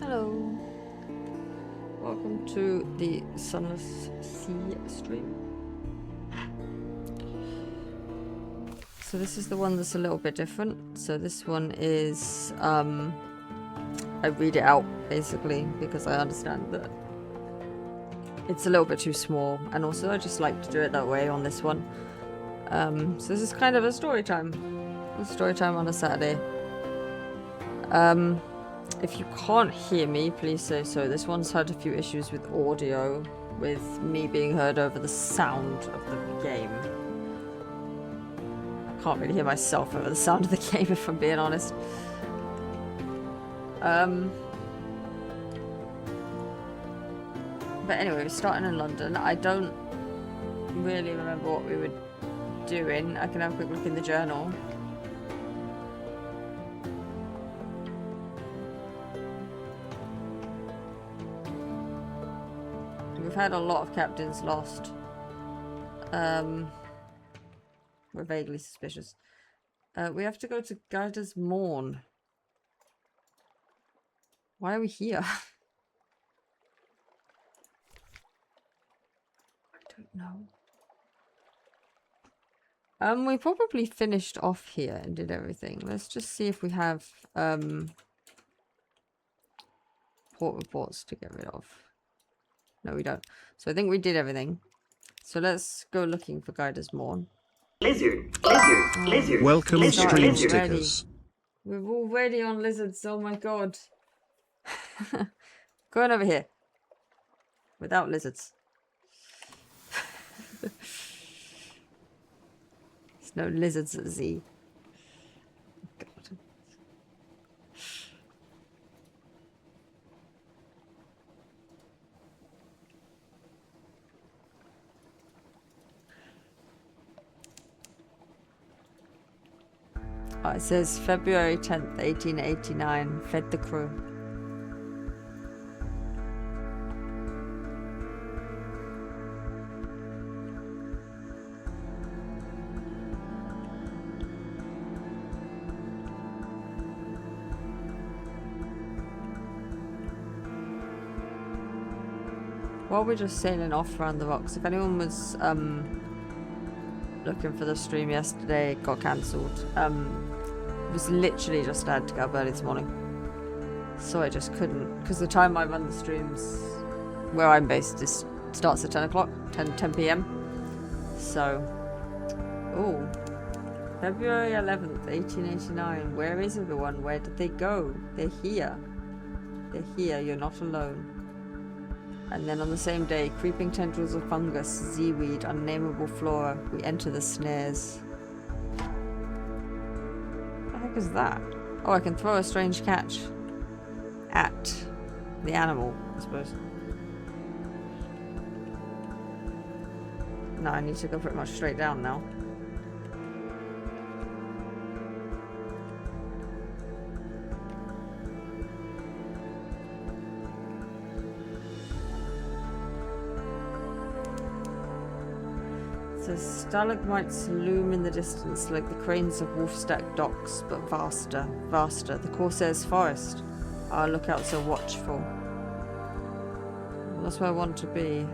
Hello. Welcome to the Sunless Sea stream. So this is the one that's a little bit different. So this one is, I read it out basically because I understand that it's a little bit too small, and also I just like to do it that way on this one. So this is kind of a story time on a Saturday. If you can't hear me, please say so. This one's had a few issues with audio, with me being heard over the sound of the game. I can't really hear myself over the sound of the game, if I'm being honest. But anyway, we're starting in London. I don't really remember what we were doing. I can have a quick look in the journal. We've had a lot of captains lost. We're vaguely suspicious. We have to go to Zider's Morn. Why are we here? I don't know. We probably finished off here and did everything. Let's just see if we have port reports to get rid of. No, we don't. So I think we did everything. So let's go looking for Zider's Morn. Lizard. Welcome, lizard, stream lizard. stickers. We're already on lizards. Oh my god. Going over here. Without lizards. There's no lizards at Z. God. Oh, it says February 10th, 1889. Fed the crew. While we're just sailing off around the rocks, if anyone was looking for the stream yesterday, it got cancelled. It was literally just I had to get up early this morning, so I just couldn't, because the time I run the streams where I'm based is starts at 10 o'clock, 10 p.m. So, oh, February 11th, 1889. Where is everyone? Where did they go? They're here. They're here. You're not alone. And then on the same day, creeping tendrils of fungus, seaweed, unnameable flora, we enter the snares. What the heck is that? Oh, I can throw a strange catch at the animal, I suppose. No, I need to go pretty much straight down now. The stalagmites loom in the distance like the cranes of Wolfstack docks, but vaster, vaster. The Corsair's forest. Our lookouts are watchful. Well, that's where I want to be.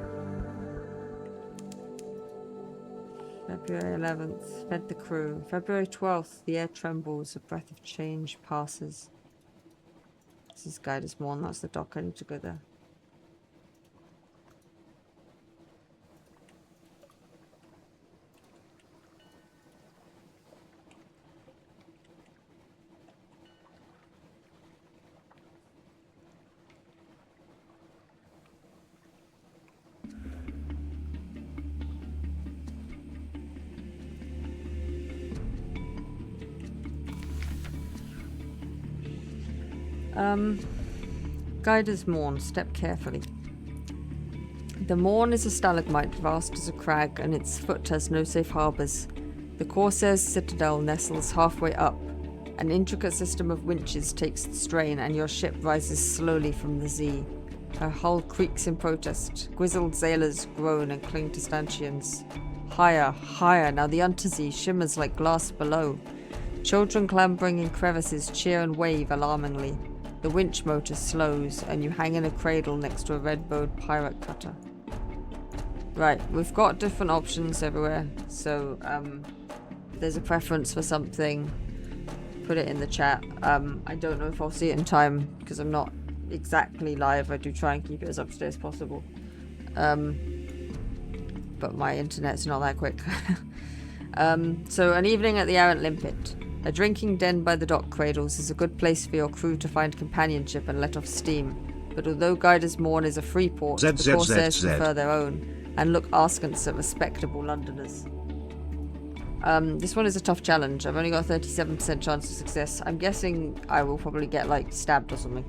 February 11th, fed the crew. February 12th, the air trembles, a breath of change passes. This is Zider's Morn, that's the dock, I need to go there. Zider's Morn, step carefully. The Morn is a stalagmite vast as a crag, and its foot has no safe harbours. The Corsair's citadel nestles halfway up. An intricate system of winches takes the strain, and your ship rises slowly from the sea. Her hull creaks in protest. Grizzled sailors groan and cling to stanchions. Higher, higher, now the Untersee shimmers like glass below. Children clambering in crevices cheer and wave alarmingly. The winch motor slows, and you hang in a cradle next to a red-bowed pirate cutter. Right, we've got different options everywhere, so there's a preference for something, put it in the chat. I don't know if I'll see it in time, because I'm not exactly live. I do try and keep it as up to date as possible. But my internet's not that quick. So an evening at the Errant Limpet. A drinking den by the dock cradles is a good place for your crew to find companionship and let off steam. But although Guiders Morn is a free port, the Corsairs prefer their own, and look askance at respectable Londoners. This one is a tough challenge. I've only got a 37% chance of success. I'm guessing I will probably get, like, stabbed or something.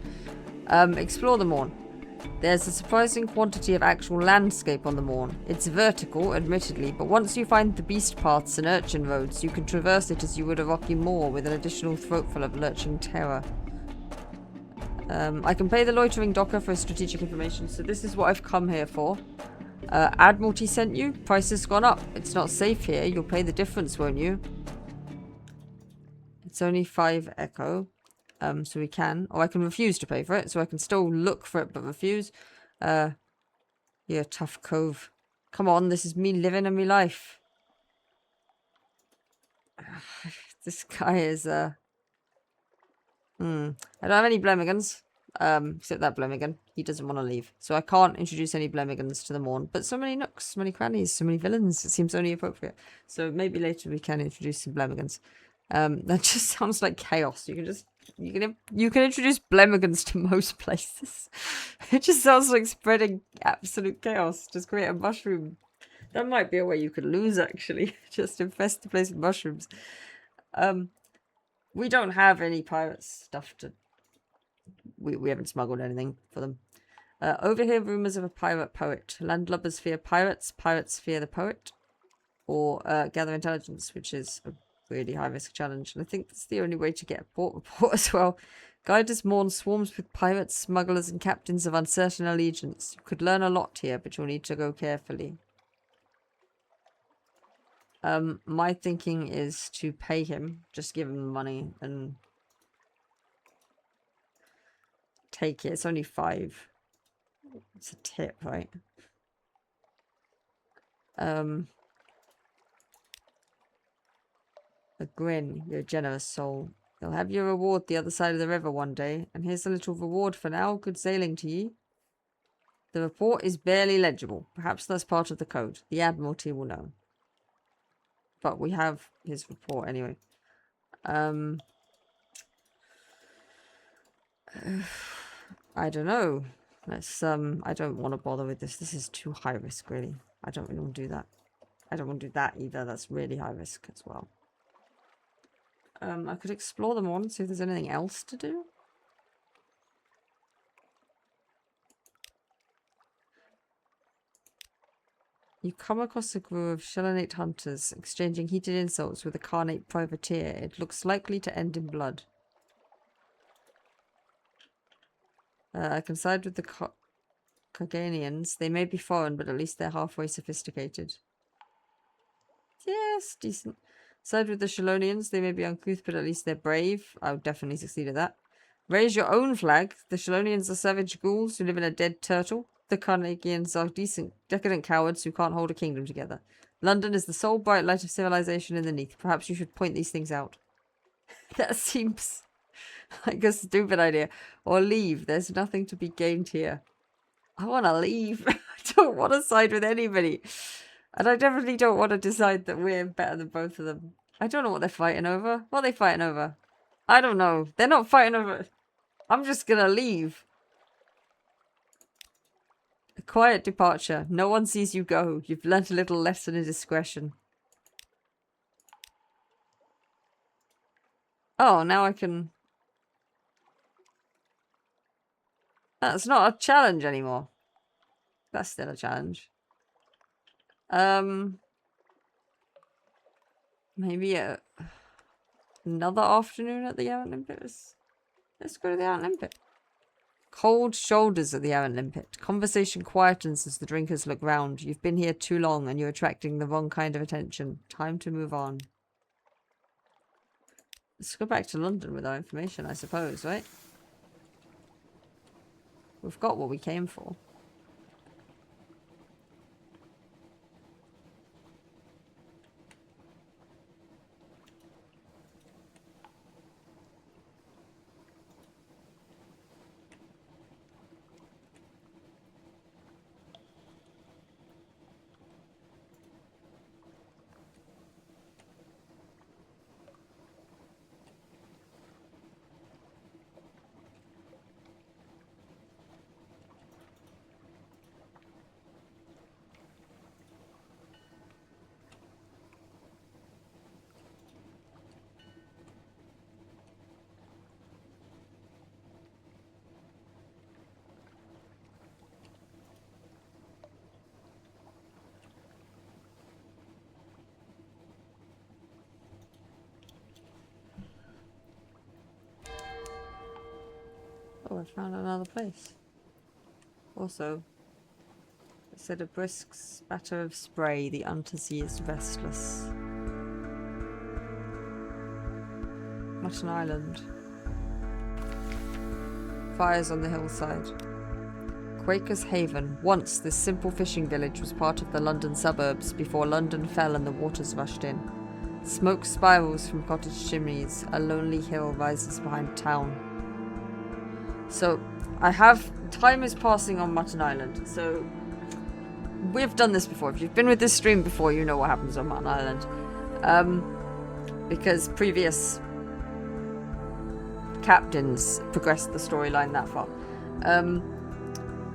Explore the Morn. There's a surprising quantity of actual landscape on the Morn. It's vertical, admittedly, but once you find the beast paths and urchin roads, you can traverse it as you would a rocky moor with an additional throatful of lurching terror. I can pay the loitering docker for strategic information, so this is what I've come here for. Admiralty sent you? Price has gone up. It's not safe here. You'll pay the difference, won't you? It's only 5 echo. So we can. Or I can refuse to pay for it, so I can still look for it but refuse. Yeah, tough cove. Come on, this is me living in my life. This guy is, I don't have any Blemigans. Except that Blemigan. He doesn't want to leave. So I can't introduce any Blemigans to the Morn. But so many nooks, so many crannies, so many villains. It seems only appropriate. So maybe later we can introduce some Blemigans. That just sounds like chaos. You can introduce Blemigans to most places. It just sounds like spreading absolute chaos. Just create a mushroom. That might be a way you could lose, actually. Just infest the place with mushrooms. We don't have any pirate stuff to... We haven't smuggled anything for them. Overhear rumours of a pirate poet. Landlubbers fear pirates. Pirates fear the poet. Or gather intelligence, which is a really high-risk challenge. And I think that's the only way to get a port report as well. Guiders Morn swarms with pirates, smugglers, and captains of uncertain allegiance. You could learn a lot here, but you'll need to go carefully. My thinking is to pay him. Just give him the money and... take it. It's only 5. It's a tip, right? A grin. You're a generous soul. You'll have your reward the other side of the river one day. And here's a little reward for now. Good sailing to ye. The report is barely legible. Perhaps that's part of the code. The Admiralty will know. But we have his report anyway. I don't know. Let's I don't want to bother with this. This is too high risk, really. I don't really want to do that. I don't want to do that either. That's really high risk as well. I could explore them on, see if there's anything else to do. You come across a group of Shellonate hunters exchanging heated insults with a Carnate privateer. It looks likely to end in blood. I can side with the Coganians. They may be foreign, but at least they're halfway sophisticated. Yes, decent. Side with the Shalonians. They may be uncouth, but at least they're brave. I would definitely succeed at that. Raise your own flag. The Shalonians are savage ghouls who live in a dead turtle. The Carnagians are decadent cowards who can't hold a kingdom together. London is the sole bright light of civilization in the Neath. Perhaps you should point these things out. That seems like a stupid idea. Or leave. There's nothing to be gained here. I want to leave. I don't want to side with anybody. And I definitely don't want to decide that we're better than both of them. I don't know what they're fighting over. What are they fighting over? I don't know. They're not fighting over... I'm just gonna leave. A quiet departure. No one sees you go. You've learnt a little lesson in discretion. Oh, now I can... That's not a challenge anymore. That's still a challenge. Maybe another afternoon at the Errant Limpet. Let's go to the Errant Limpet. Cold shoulders at the Errant Limpet. Conversation quietens as the drinkers look round. You've been here too long and you're attracting the wrong kind of attention. Time to move on. Let's go back to London with our information, I suppose, right? We've got what we came for. Oh, I found another place. Also, it said a brisk spatter of spray, the Untersea is restless. Mutton Island. Fires on the hillside. Quaker's Haven. Once, this simple fishing village was part of the London suburbs before London fell and the waters rushed in. Smoke spirals from cottage chimneys. A lonely hill rises behind town. So, time is passing on Mutton Island. So, we've done this before. If you've been with this stream before, you know what happens on Mutton Island. Because previous captains progressed the storyline that far.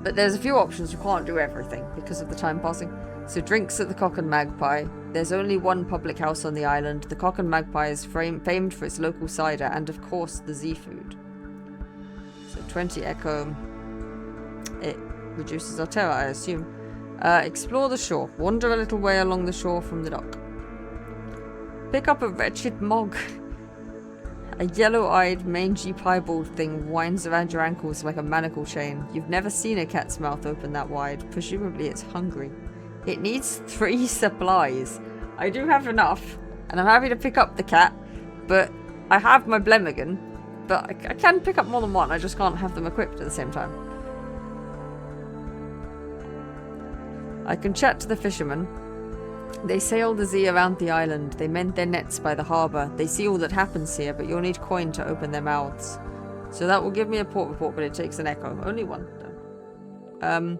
But there's a few options. You can't do everything because of the time passing. So drinks at the Cock and Magpie. There's only one public house on the island. The Cock and Magpie is famed for its local cider and, of course, the Zeefood. So 20 echo. It reduces our terror, I assume. Explore the shore. Wander a little way along the shore from the dock. Pick up a wretched mog. A yellow-eyed, mangy, piebald thing winds around your ankles like a manacle chain. You've never seen a cat's mouth open that wide. Presumably it's hungry. It needs 3 supplies. I do have enough, and I'm happy to pick up the cat, but I have my Blemmigan, but I can pick up more than one. I just can't have them equipped at the same time. I can chat to the fishermen. They sail the Zee around the island. They mend their nets by the harbour. They see all that happens here, but you'll need coin to open their mouths. So that will give me a port report, but it takes an echo. Only one, though.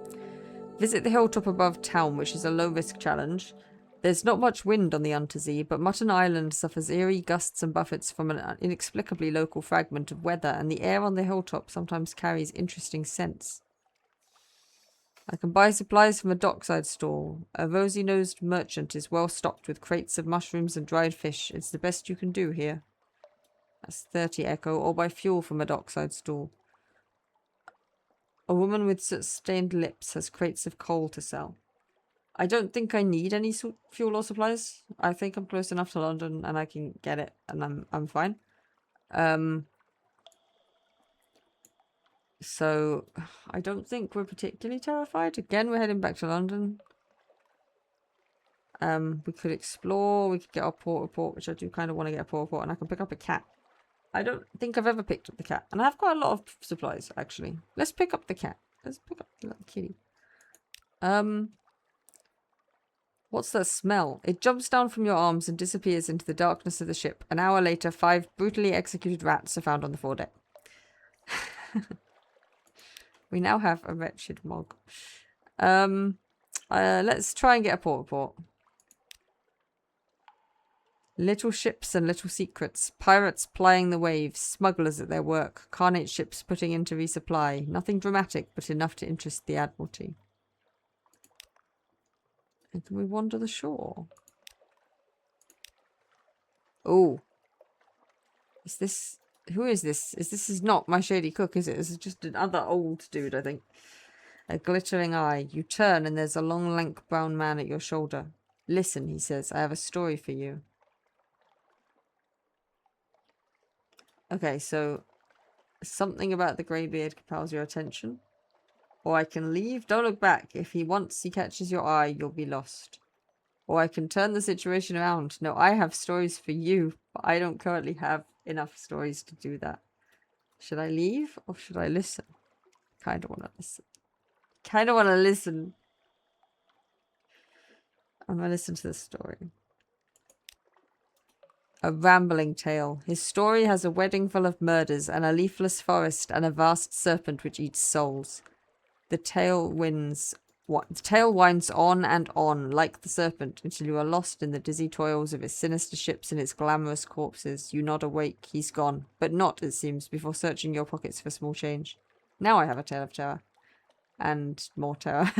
Visit the hilltop above town, which is a low-risk challenge. There's not much wind on the Untersea, but Mutton Island suffers eerie gusts and buffets from an inexplicably local fragment of weather, and the air on the hilltop sometimes carries interesting scents. I can buy supplies from a dockside stall. A rosy-nosed merchant is well stocked with crates of mushrooms and dried fish. It's the best you can do here. That's 30 echo, or buy fuel from a dockside stall. A woman with soot-stained lips has crates of coal to sell. I don't think I need any fuel or supplies. I think I'm close enough to London and I can get it, and I'm fine. So, I don't think we're particularly terrified. Again, we're heading back to London. We could explore. We could get our port report, which I do kind of want to get a port report, and I can pick up a cat. I don't think I've ever picked up the cat. And I have quite a lot of supplies, actually. Let's pick up the cat. Let's pick up the little kitty. What's that smell? It jumps down from your arms and disappears into the darkness of the ship. An hour later, 5 brutally executed rats are found on the foredeck. We now have a wretched mog. Let's try and get a port report. Little ships and little secrets. Pirates plying the waves. Smugglers at their work. Carnate ships putting in to resupply. Nothing dramatic, but enough to interest the Admiralty. And can we wander the shore? Oh. Is this... Who is this? This is not my shady cook, is it? This is just another old dude, I think. A glittering eye. You turn and there's a long, lank brown man at your shoulder. Listen, he says. I have a story for you. Okay, so something about the greybeard compels your attention. Or I can leave. Don't look back. If once he catches your eye, you'll be lost. Or I can turn the situation around. No, I have stories for you, but I don't currently have enough stories to do that. Should I leave or should I listen? Kind of want to listen. Kind of want to listen. I'm going to listen to this story. A rambling tale. His story has a wedding full of murders and a leafless forest and a vast serpent which eats souls. The tale winds. The tale winds on and on, like the serpent, until you are lost in the dizzy toils of its sinister ships and its glamorous corpses. You nod awake, he's gone. But not, it seems, before searching your pockets for small change. Now I have a tale of terror. And more terror.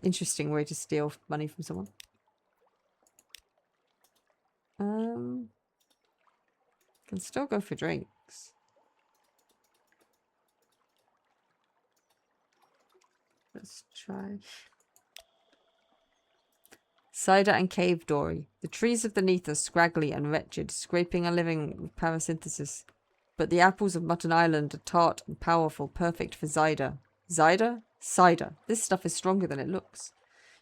Interesting way to steal money from someone. Can still go for drinks. Let's try. Cider and cave dory. The trees of the neath are scraggly and wretched, scraping a living with parasynthesis. But the apples of Mutton Island are tart and powerful, perfect for cider. Cider? Cider. This stuff is stronger than it looks.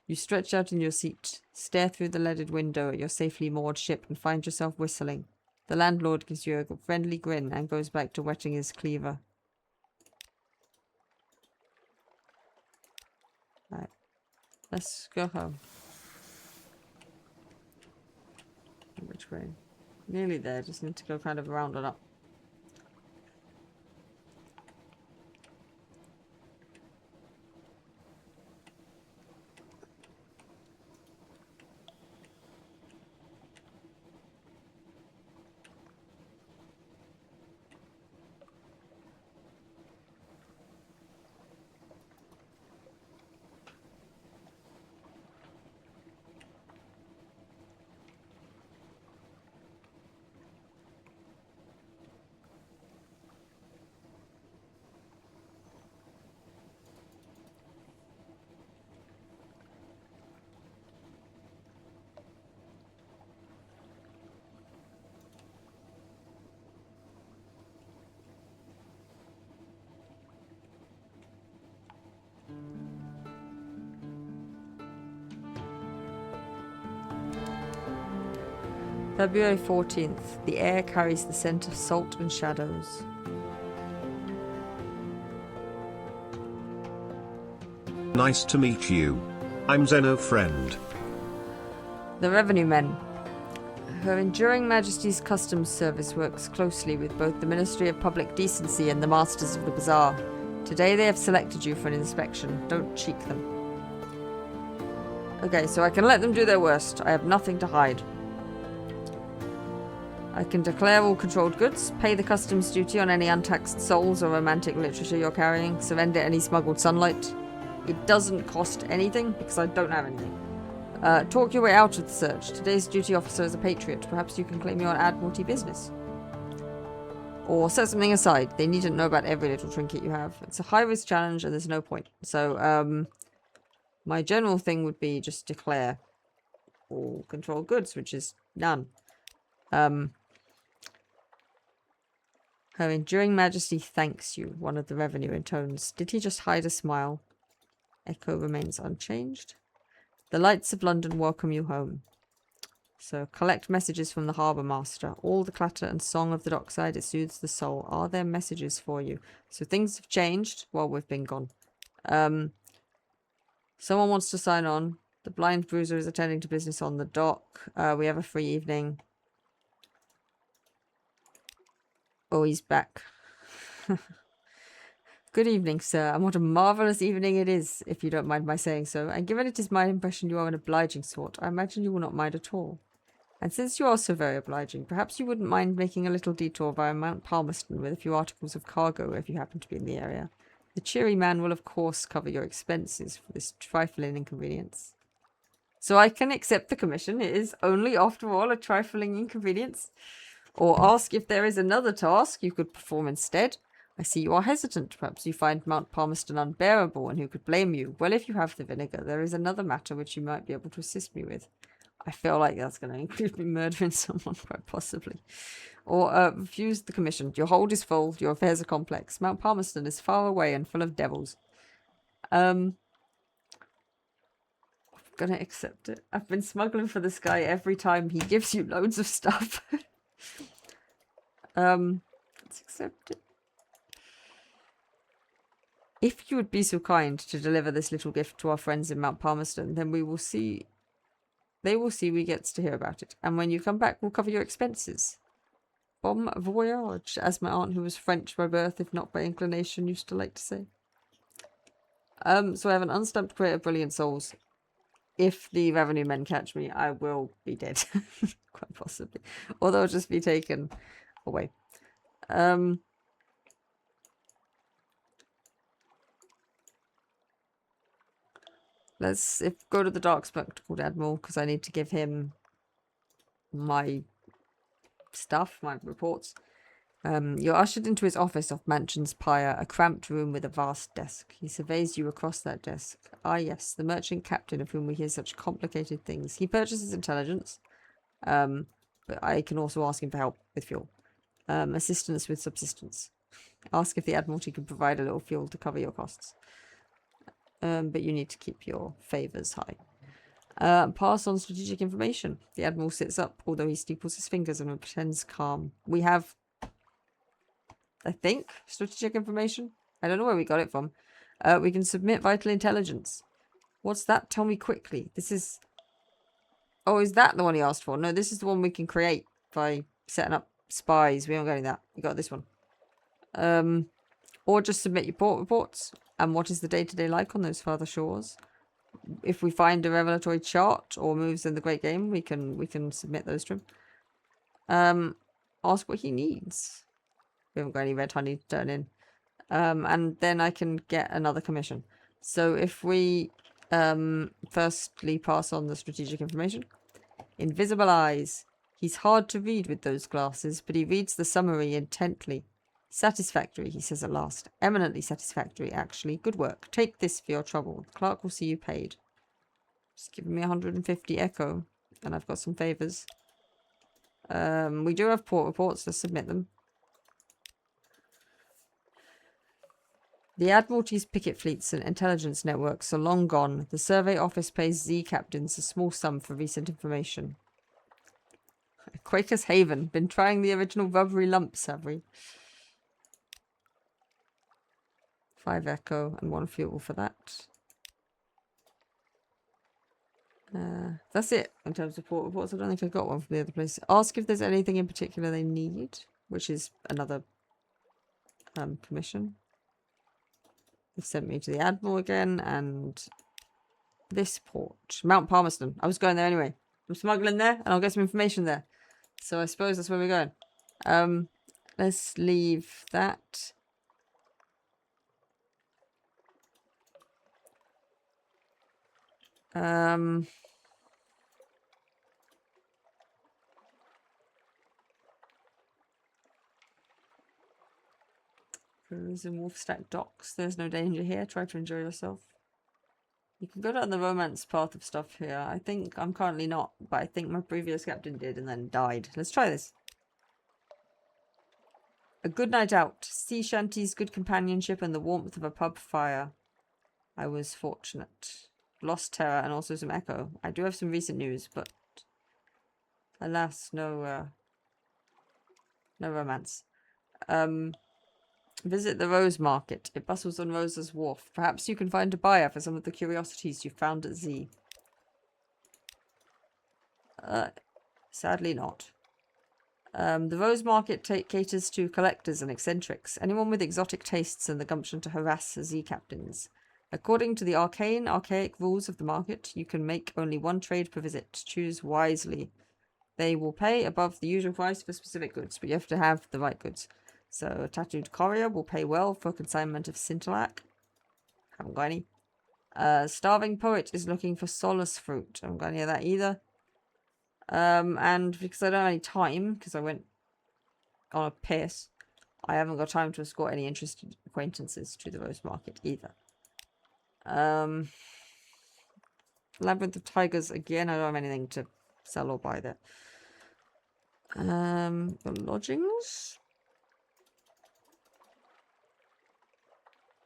You stretch out in your seat, stare through the leaded window at your safely moored ship, and find yourself whistling. The landlord gives you a friendly grin and goes back to wetting his cleaver. Right. Let's go home. Which way? Nearly there, just need to go kind of around and up. February 14th. The air carries the scent of salt and shadows. Nice to meet you. I'm Zeno friend. The Revenue Men. Her Enduring Majesty's Customs Service works closely with both the Ministry of Public Decency and the Masters of the Bazaar. Today they have selected you for an inspection. Don't cheek them. Okay, so I can let them do their worst. I have nothing to hide. I can declare all controlled goods, pay the customs duty on any untaxed souls or romantic literature you're carrying, surrender any smuggled sunlight. It doesn't cost anything, because I don't have anything. Talk your way out of the search. Today's duty officer is a patriot. Perhaps you can claim your Admiralty business. Or set something aside. They needn't know about every little trinket you have. It's a high-risk challenge and there's no point. So, my general thing would be just declare all controlled goods, which is none. Her Enduring Majesty thanks you, one of the revenue intones. Did he just hide a smile? Echo remains unchanged. The lights of London welcome you home. So, collect messages from the harbour master. All the clatter and song of the dockside, it soothes the soul. Are there messages for you? So things have changed while we've been gone. Someone wants to sign on. The blind bruiser is attending to business on the dock. We have a free evening. Oh, he's back. Good evening, sir, and what a marvellous evening it is, if you don't mind my saying so. And given it is my impression you are an obliging sort, I imagine you will not mind at all. And since you are so very obliging, perhaps you wouldn't mind making a little detour via Mount Palmerston with a few articles of cargo if you happen to be in the area. The cheery man will of course cover your expenses for this trifling inconvenience. So I can accept the commission. It is only, after all, a trifling inconvenience. Or ask if there is another task you could perform instead. I see you are hesitant. Perhaps you find Mount Palmerston unbearable, and who could blame you? Well, if you have the vinegar, there is another matter which you might be able to assist me with. I feel like that's going to include me murdering someone, quite possibly. Or refuse the commission. Your hold is full, your affairs are complex. Mount Palmerston is far away and full of devils. I'm going to accept it. I've been smuggling for this guy every time. He gives you loads of stuff. Let's accept it. If you would be so kind to deliver this little gift to our friends in Mount Palmerston, then we will see... They will see we gets to hear about it. And when you come back, we'll cover your expenses. Bon voyage, as my aunt, who was French by birth, if not by inclination, used to like to say. So I have an unstamped crate of brilliant souls. If the revenue men catch me, I will be dead. Quite possibly. Or they'll just be taken away. Let's go to the dark spectacled admiral, because I need to give him my stuff, my reports. You're ushered into his office off Mansion's Pyre, a cramped room with a vast desk. He surveys you across that desk. Ah, yes, the merchant captain of whom we hear such complicated things. He purchases intelligence, but I can also ask him for help with fuel. Assistance with subsistence. Ask if the Admiralty can provide a little fuel to cover your costs. But you need to keep your favours high. Pass on strategic information. The Admiral sits up, although he steeples his fingers and pretends calm. We have... I think strategic information. I don't know where we got it from. We can submit vital intelligence. What's that? Tell me quickly. This is... Oh, is that the one he asked for? No, this is the one we can create by setting up spies. We aren't getting that. We got this one. Or just submit your port reports. And what is the day-to-day like on those farther shores? If we find a revelatory chart or moves in the Great Game, we can submit those to him. Ask what he needs. We haven't got any red honey to turn in. And then I can get another commission. So if we firstly pass on the strategic information. Invisible eyes. He's hard to read with those glasses, but he reads the summary intently. Satisfactory, he says at last. Eminently satisfactory, actually. Good work. Take this for your trouble. The clerk will see you paid. Just giving me 150 echo. And I've got some favours. We do have port reports. Let's submit them. The Admiralty's picket fleets and intelligence networks are long gone. The survey office pays Z captains a small sum for recent information. Quaker's Haven. Been trying the original rubbery lumps, have we? 5 echo and 1 fuel for that. That's it in terms of port reports. I don't think I got one from the other place. Ask if there's anything in particular they need, which is another commission. They've sent me to the Admiral again, and this port. Mount Palmerston. I was going there anyway. I'm smuggling there, and I'll get some information there. So I suppose that's where we're going. Let's leave that. Cruise in Wolfstack Docks. There's no danger here. Try to enjoy yourself. You can go down the romance path of stuff here. I think I'm currently not, but I think my previous captain did and then died. Let's try this. A good night out. Sea shanties, good companionship, and the warmth of a pub fire. I was fortunate. Lost terror and also some echo. I do have some recent news, but alas, no romance. Visit the Rose Market. It bustles on Rosa's Wharf. Perhaps you can find a buyer for some of the curiosities you found at Z. Sadly not. The Rose Market caters to collectors and eccentrics, anyone with exotic tastes and the gumption to harass Z captains. According to the archaic rules of the market, you can make only one trade per visit. Choose wisely. They will pay above the usual price for specific goods, but you have to have the right goods. So, a tattooed courier will pay well for consignment of Scintillac. Haven't got any. Starving poet is looking for solace fruit. I haven't got any of that either. And because I don't have any time, because I went on a piss, I haven't got time to escort any interested acquaintances to the Rose Market either. Labyrinth of Tigers, again, I don't have anything to sell or buy there. The lodgings?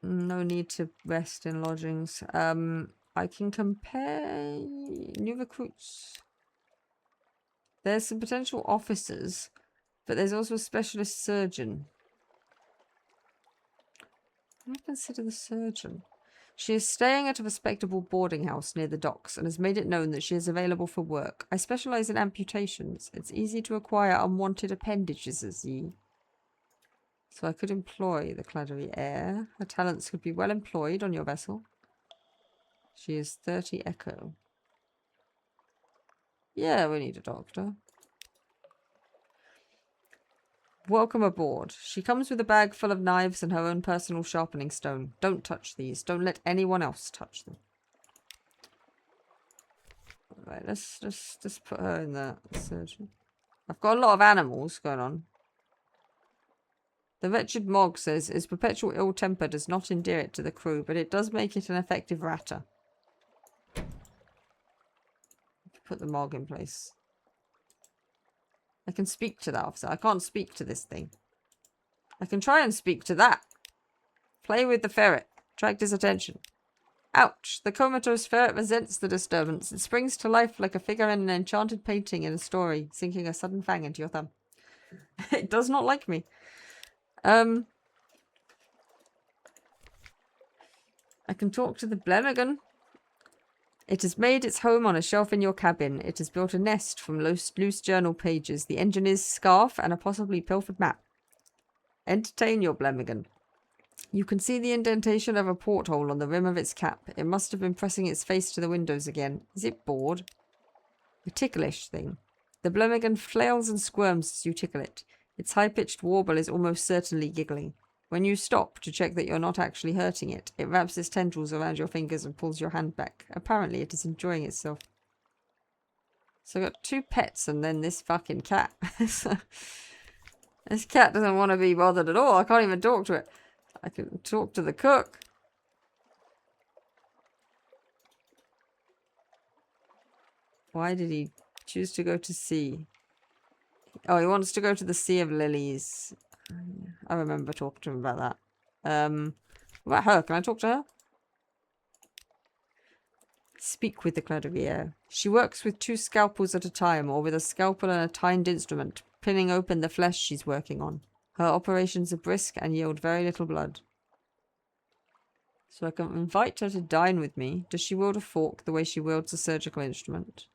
No need to rest in lodgings. I can compare new recruits. There's some potential officers, but there's also a specialist surgeon. Can I consider the surgeon? She is staying at a respectable boarding house near the docks and has made it known that she is available for work. I specialize in amputations. It's easy to acquire unwanted appendages, so I could employ the Claderiere. Her talents could be well employed on your vessel. She is 30 Echo. Yeah, we need a doctor. Welcome aboard. She comes with a bag full of knives and her own personal sharpening stone. Don't touch these. Don't let anyone else touch them. Right, let's just put her in the surgery. I've got a lot of animals going on. The wretched Mog says his perpetual ill temper does not endear it to the crew, but it does make it an effective ratter. Put the Mog in place. I can speak to that officer. I can't speak to this thing. I can try and speak to that. Play with the ferret. Attract his attention. Ouch! The comatose ferret resents the disturbance. It springs to life like a figure in an enchanted painting in a story, sinking a sudden fang into your thumb. It does not like me. I can talk to the Blemmigan. It has made its home on a shelf in your cabin. It has built a nest from loose journal pages, the engineer's scarf, and a possibly pilfered map. Entertain your Blemmigan. You can see the indentation of a porthole on the rim of its cap. It must have been pressing its face to the windows again. Is it bored? A ticklish thing. The Blemmigan flails and squirms as you tickle it. Its high-pitched warble is almost certainly giggling. When you stop to check that you're not actually hurting it, it wraps its tendrils around your fingers and pulls your hand back. Apparently, it is enjoying itself. So I got 2 pets and then this fucking cat. This cat doesn't want to be bothered at all. I can't even talk to it. I can talk to the cook. Why did he choose to go to sea? Oh, he wants to go to the Sea of Lilies. I remember talking to him about that. What about her? Can I talk to her? Speak with the Claderiere. She works with 2 scalpels at a time, or with a scalpel and a tined instrument, pinning open the flesh she's working on. Her operations are brisk and yield very little blood. So I can invite her to dine with me. Does she wield a fork the way she wields a surgical instrument?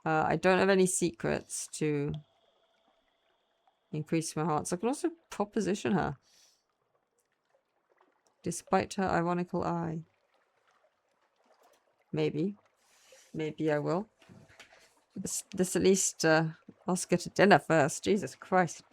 I don't have any secrets to increase my heart. So I can also proposition her. Despite her ironical eye. Maybe. Maybe I will. This at least ask her to dinner first. Jesus Christ.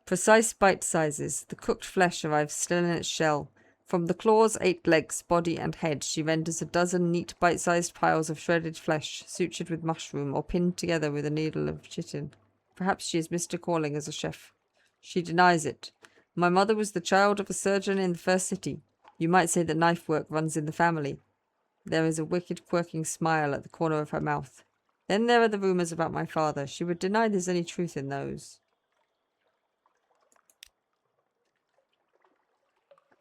Precise bite sizes. The cooked flesh arrives still in its shell. From the claws, 8 legs, body, and head, she renders a dozen neat bite-sized piles of shredded flesh, sutured with mushroom, or pinned together with a needle of chitin. Perhaps she is Mr. Calling as a chef. She denies it. My mother was the child of a surgeon in the first city. You might say that knife work runs in the family. There is a wicked, quirking smile at the corner of her mouth. Then there are the rumours about my father. She would deny there's any truth in those.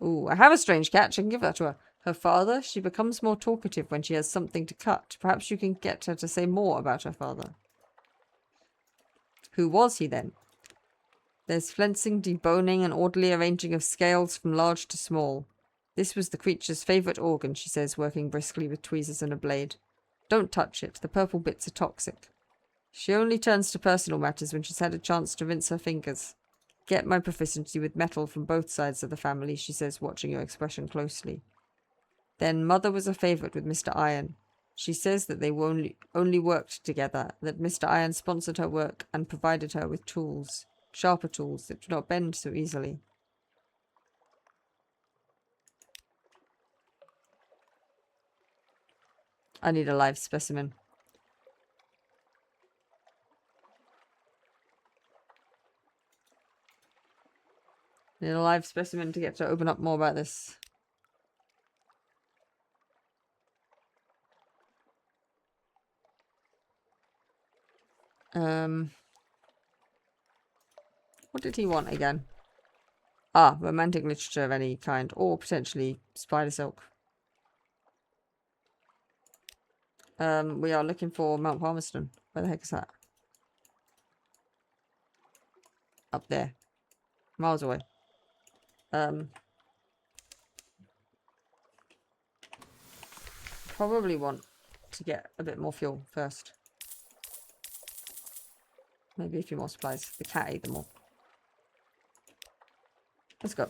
Ooh, I have a strange catch. I can give that to her. Her father? She becomes more talkative when she has something to cut. Perhaps you can get her to say more about her father. Who was he then? There's flensing, deboning, and orderly arranging of scales from large to small. This was the creature's favourite organ, she says, working briskly with tweezers and a blade. Don't touch it. The purple bits are toxic. She only turns to personal matters when she's had a chance to rinse her fingers. Get my proficiency with metal from both sides of the family, she says, watching your expression closely. Then Mother was a favourite with Mr. Iron. She says that they only worked together, that Mr. Iron sponsored her work and provided her with tools, sharper tools that do not bend so easily. I need a live specimen. Need a live specimen to get to open up more about this. What did he want again? Ah, romantic literature of any kind, or potentially spider silk. We are looking for Mount Palmerston. Where the heck is that? up there. Miles away. Probably want to get a bit more fuel first. Maybe a few more supplies. The cat ate them all. Let's go.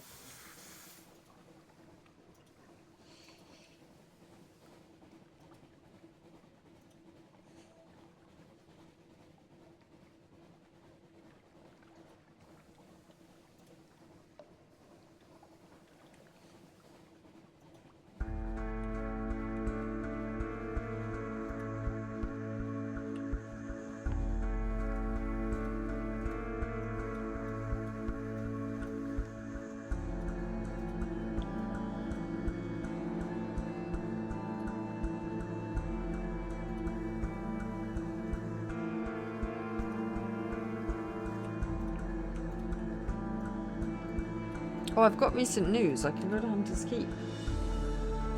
Oh, I've got recent news. I can go to Hunter's Keep.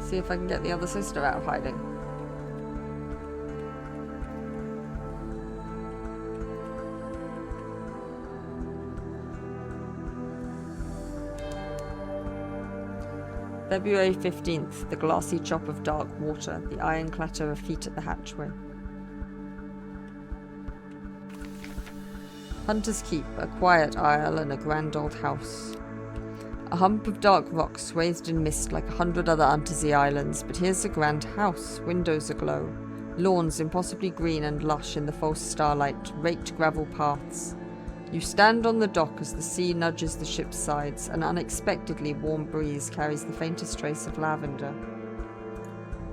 See if I can get the other sister out of hiding. February 15th. The glassy chop of dark water. The iron clatter of feet at the hatchway. Hunter's Keep. A quiet isle and a grand old house. A hump of dark rock swathed in mist like 100 other Untersea islands, but here's a grand house, windows aglow, lawns impossibly green and lush in the false starlight, raked gravel paths. You stand on the dock as the sea nudges the ship's sides, an unexpectedly warm breeze carries the faintest trace of lavender.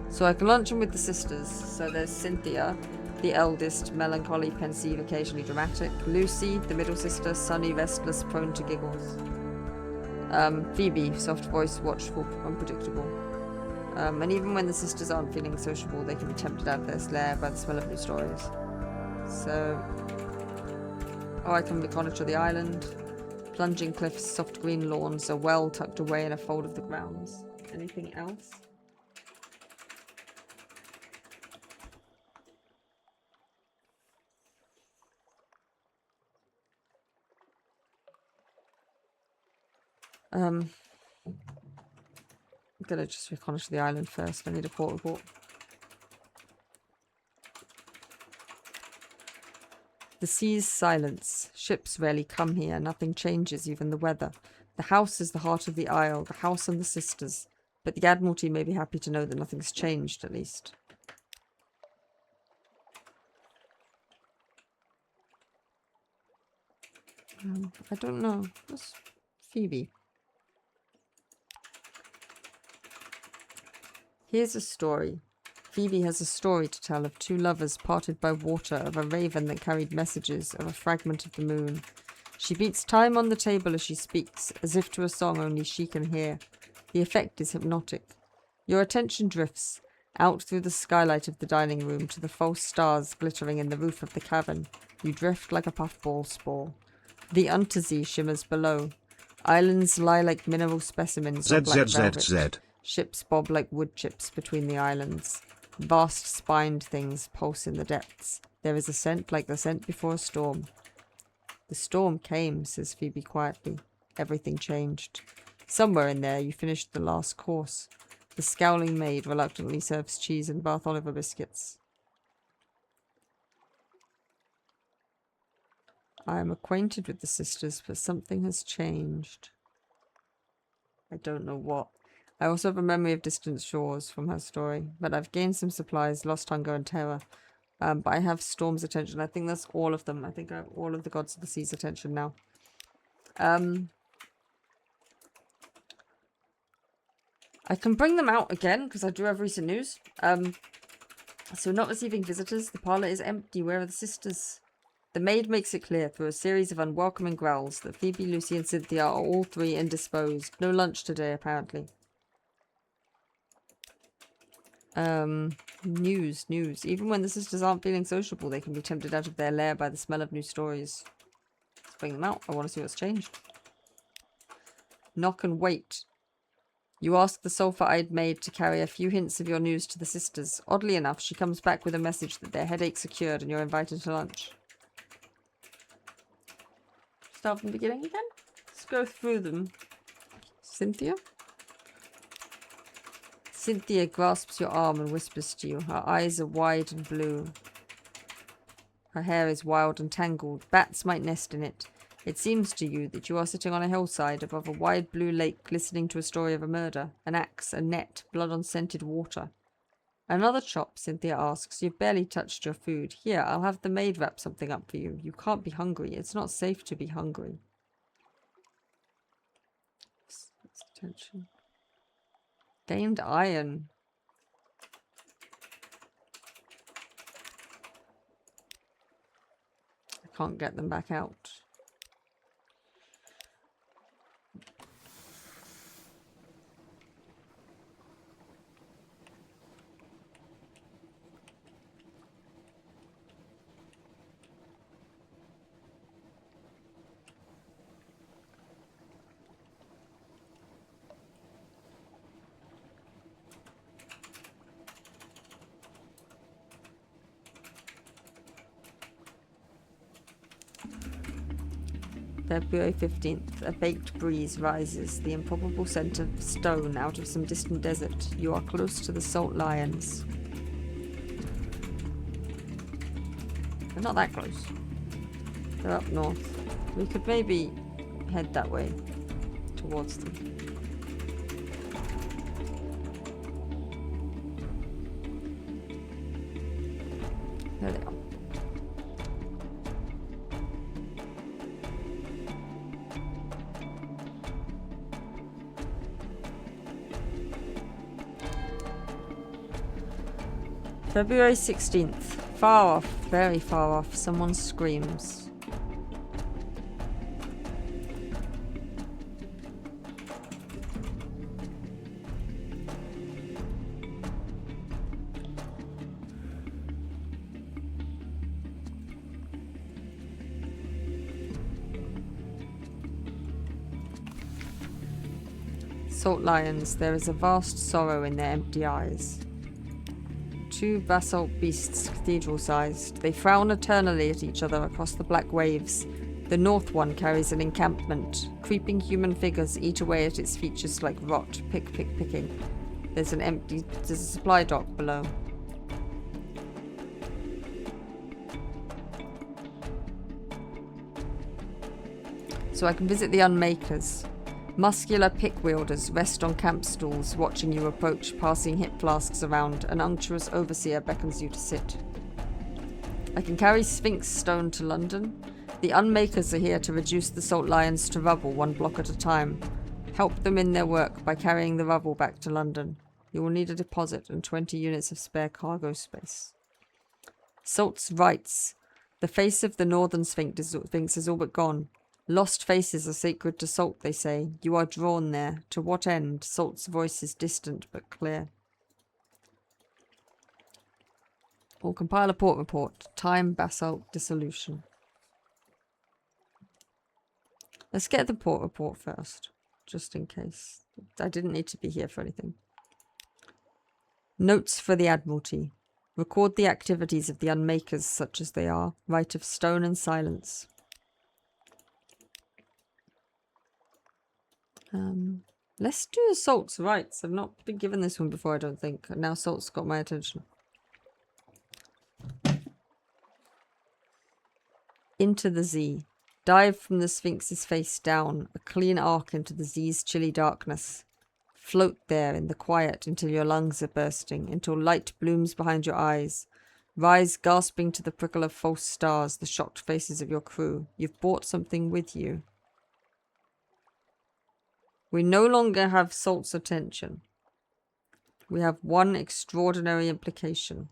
So I can luncheon with the sisters. So there's Cynthia, the eldest, melancholy, pensive, occasionally dramatic. Lucy, the middle sister, sunny, restless, prone to giggles. Phoebe, soft voice, watchful, unpredictable. And even when the sisters aren't feeling sociable, they can be tempted out of their lair by the smell of new stories. So, I can reconnoitre the island. Plunging cliffs, soft green lawns, a well tucked away in a fold of the grounds. Anything else? I'm gonna just reconnoitre the island first. I need a port report. The sea's silence. Ships rarely come here. Nothing changes, even the weather. The house is the heart of the isle, the house and the sisters. But the Admiralty may be happy to know that nothing's changed, at least. I don't know. What's Phoebe? Here's a story. Phoebe has a story to tell of two lovers parted by water, of a raven that carried messages, of a fragment of the moon. She beats time on the table as she speaks, as if to a song only she can hear. The effect is hypnotic. Your attention drifts, out through the skylight of the dining room to the false stars glittering in the roof of the cavern. You drift like a puffball spore. The Untersea shimmers below. Islands lie like mineral specimens of black velvet. Ships bob like wood chips between the islands. Vast spined things pulse in the depths. There is a scent like the scent before a storm. The storm came, says Phoebe quietly. Everything changed. Somewhere in there you finished the last course. The scowling maid reluctantly serves cheese and Bath Oliver biscuits. I am acquainted with the sisters, but something has changed. I don't know what. I also have a memory of distant shores from her story, but I've gained some supplies, lost hunger and terror. But I have Storm's attention. I think that's all of them. I think I have all of the Gods of the Sea's attention now. I can bring them out again, because I do have recent news. So not receiving visitors. The parlour is empty. Where are the sisters? The maid makes it clear through a series of unwelcoming growls that Phoebe, Lucy and Cynthia are all three indisposed. No lunch today, apparently. News. Even when the sisters aren't feeling sociable, they can be tempted out of their lair by the smell of new stories. Let's bring them out. I want to see what's changed. Knock and wait. You ask the sulphur-eyed maid to carry a few hints of your news to the sisters. Oddly enough, she comes back with a message that their headaches are cured and you're invited to lunch. start from the beginning again? Let's go through them. Cynthia? Cynthia grasps your arm and whispers to you. Her eyes are wide and blue. Her hair is wild and tangled. Bats might nest in it. It seems to you that you are sitting on a hillside above a wide blue lake listening to a story of a murder. An axe, a net, blood on scented water. Another chop, Cynthia asks. You've barely touched your food. Here, I'll have the maid wrap something up for you. You can't be hungry. It's not safe to be hungry. Attention. Gained iron. I can't get them back out. February 15th. A baked breeze rises, the improbable scent of stone out of some distant desert. You are close to the Salt Lions. They're not that close. They're up north. We could maybe head that way towards them. There they are. February 16th. Far off, very far off, someone screams. Salt Lions, there is a vast sorrow in their empty eyes. Two basalt beasts, cathedral-sized. They frown eternally at each other across the black waves. The north one carries an encampment. Creeping human figures eat away at its features like rot, picking. There's a supply dock below. So I can visit the Unmakers. Muscular pick-wielders rest on camp stools, watching you approach, passing hip flasks around. An unctuous overseer beckons you to sit. I can carry Sphinx stone to London. The Unmakers are here to reduce the Salt Lions to rubble, one block at a time. Help them in their work by carrying the rubble back to London. You will need a deposit and 20 units of spare cargo space. Salt's rights. The face of the northern Sphinx is all but gone. Lost faces are sacred to Salt, they say. You are drawn there. To what end? Salt's voice is distant but clear. Or compile a port report. Time, basalt, dissolution. Let's get the port report first, just in case. I didn't need to be here for anything. Notes for the Admiralty. Record the activities of the Unmakers, such as they are. Right of stone and silence. Let's do Salt's rights. I've not been given this one before, I don't think. And now Salt's got my attention. Into the Z. Dive from the Sphinx's face down, a clean arc into the Z's chilly darkness. Float there in the quiet until your lungs are bursting, until light blooms behind your eyes. Rise gasping to the prickle of false stars, the shocked faces of your crew. You've brought something with you. We no longer have Salt's attention. We have one extraordinary implication.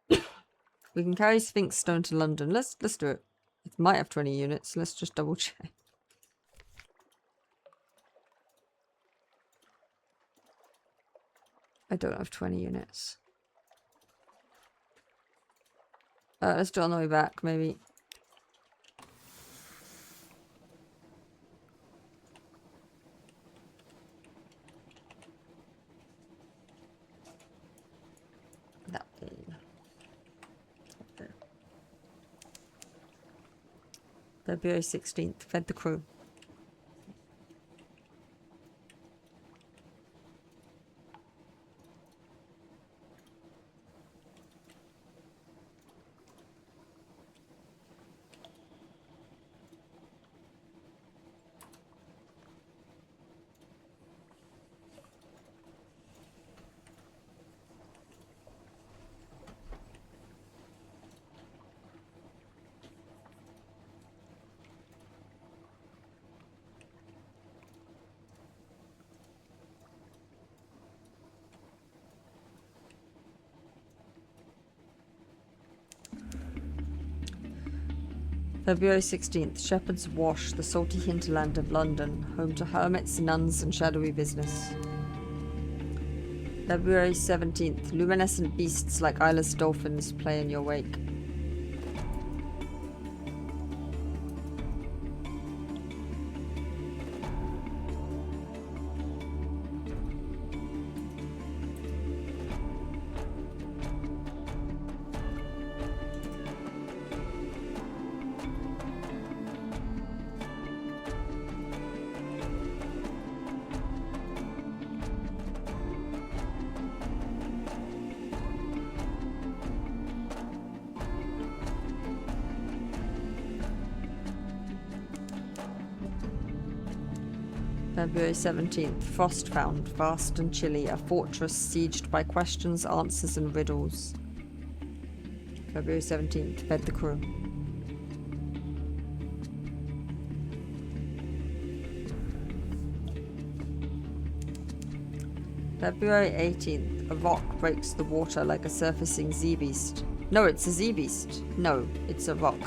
We can carry Sphinx stone to London. Let's do it. It might have 20 units. Let's just double check. I don't have 20 units. Let's do it on the way back, maybe. That way. February 16th. Fed the crew. February 16th. Shepherd's Wash, the salty hinterland of London, home to hermits, nuns, and shadowy business. February 17th. Luminescent beasts like eyeless dolphins play in your wake. February 17th. Frost found, vast and chilly, a fortress sieged by questions, answers, and riddles. February 17th. Fed the crew. February 18th. A rock breaks the water like a surfacing Z-beast. No, it's a Z-beast. No, it's a rock.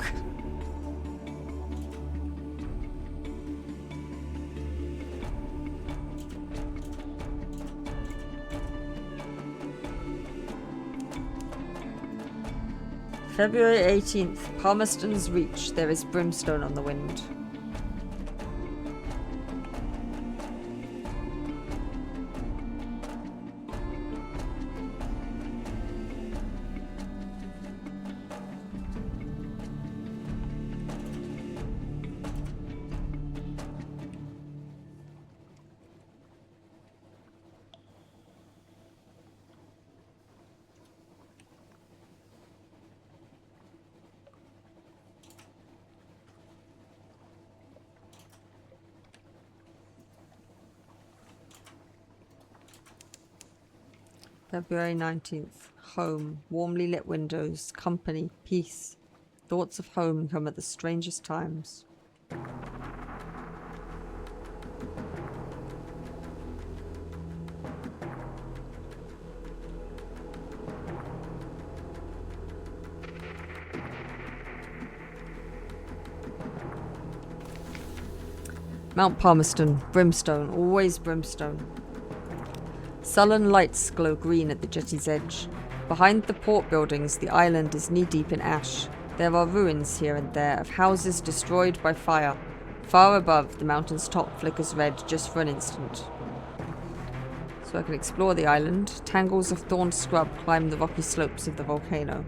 February 18th. Palmerston's Reach. There is brimstone on the wind. February 19th. Home. Warmly lit windows. Company. Peace. Thoughts of home come at the strangest times. Mount Palmerston. Brimstone. Always brimstone. Sullen lights glow green at the jetty's edge. Behind the port buildings, the island is knee-deep in ash. There are ruins here and there of houses destroyed by fire. Far above, the mountain's top flickers red just for an instant. So I can explore the island. Tangles of thorn scrub climb the rocky slopes of the volcano.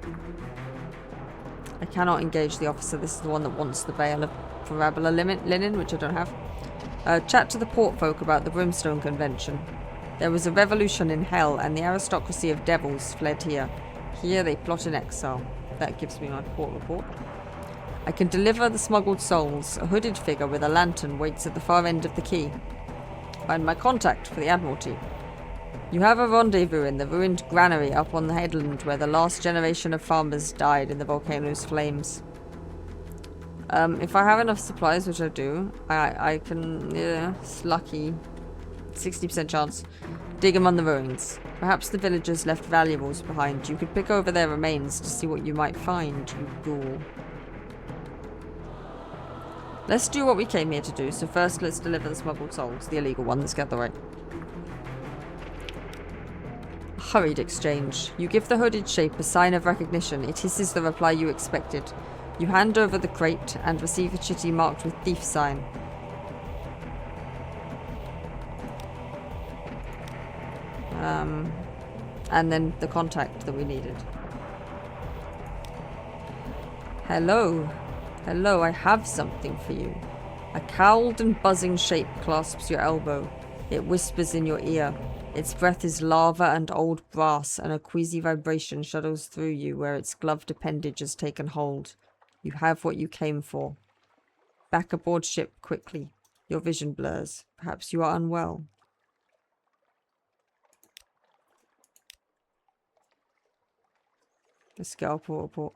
I cannot engage the officer. This is the one that wants the bale of parabola linen, which I don't have. Chat to the port folk about the Brimstone Convention. There was a revolution in hell, and the aristocracy of devils fled here. Here they plot in exile. That gives me my port report. I can deliver the smuggled souls. A hooded figure with a lantern waits at the far end of the quay. Find my contact for the Admiralty. You have a rendezvous in the ruined granary up on the headland where the last generation of farmers died in the volcano's flames. If I have enough supplies, which I do, I can, it's lucky, 60% chance, dig among the ruins. Perhaps the villagers left valuables behind. You could pick over their remains to see what you might find, you ghoul. Let's do what we came here to do. So first, let's deliver the smuggled souls, the illegal one. Let's get the right. Hurried exchange. You give the hooded shape a sign of recognition. It hisses the reply you expected. You hand over the crate and receive a chitty marked with thief sign. And then the contact that we needed. Hello. Hello, I have something for you. A cowled and buzzing shape clasps your elbow. It whispers in your ear. Its breath is lava and old brass, and a queasy vibration shudders through you where its gloved appendage has taken hold. You have what you came for. Back aboard ship quickly. Your vision blurs. Perhaps you are unwell. A scalpel report.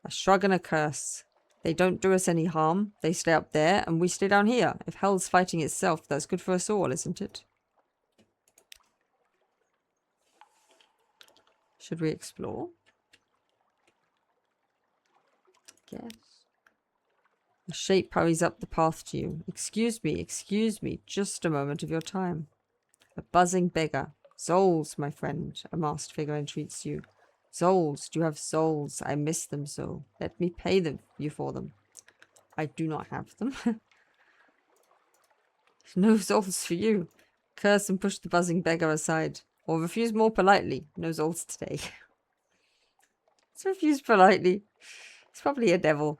A shrug and a curse. They don't do us any harm. They stay up there, and we stay down here. If hell's fighting itself, that's good for us all, isn't it? Should we explore? Yes. A shape hurries up the path to you. Excuse me, just a moment of your time. A buzzing beggar. Souls, my friend, a masked figure entreats you. Souls, do you have souls? I miss them so. Let me pay you for them. I do not have them. No souls for you. Curse and push the buzzing beggar aside. Or refuse more politely. No souls today. Let's refuse politely. It's probably a devil.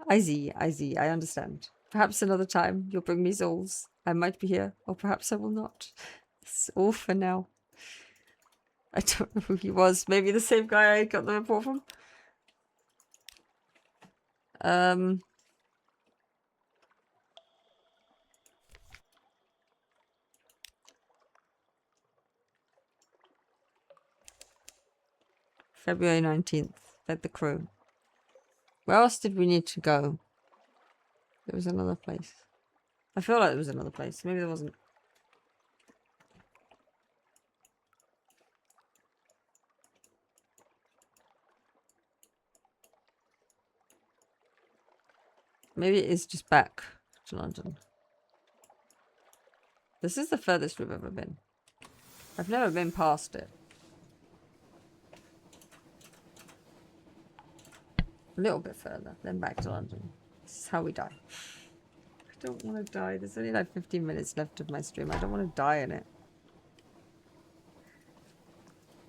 I see, I understand. Perhaps another time you'll bring me souls. I might be here, or perhaps I will not. It's all for now. I don't know who he was. Maybe the same guy I got the report from. February 19th. Fed the crew. Where else did we need to go? There was another place. I feel like there was another place. Maybe there wasn't. Maybe it is just back to London. This is the furthest we've ever been. I've never been past it. A little bit further, then back to London. This is how we die. I don't want to die. There's only like 15 minutes left of my stream. I don't want to die in it.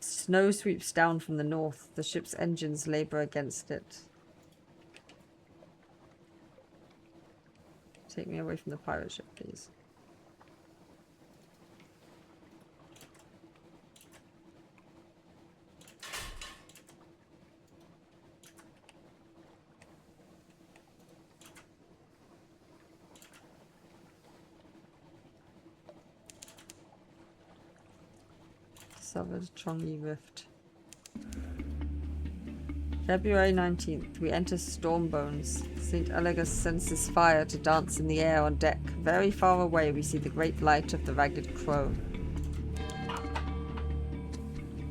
Snow sweeps down from the north. The ship's engines labor against it. Take me away from the pirate ship, please. Discovered Chongi Rift. February 19th, we enter Stormbones. St. Elegus senses fire to dance in the air on deck. Very far away, we see the great light of the Ragged Crow.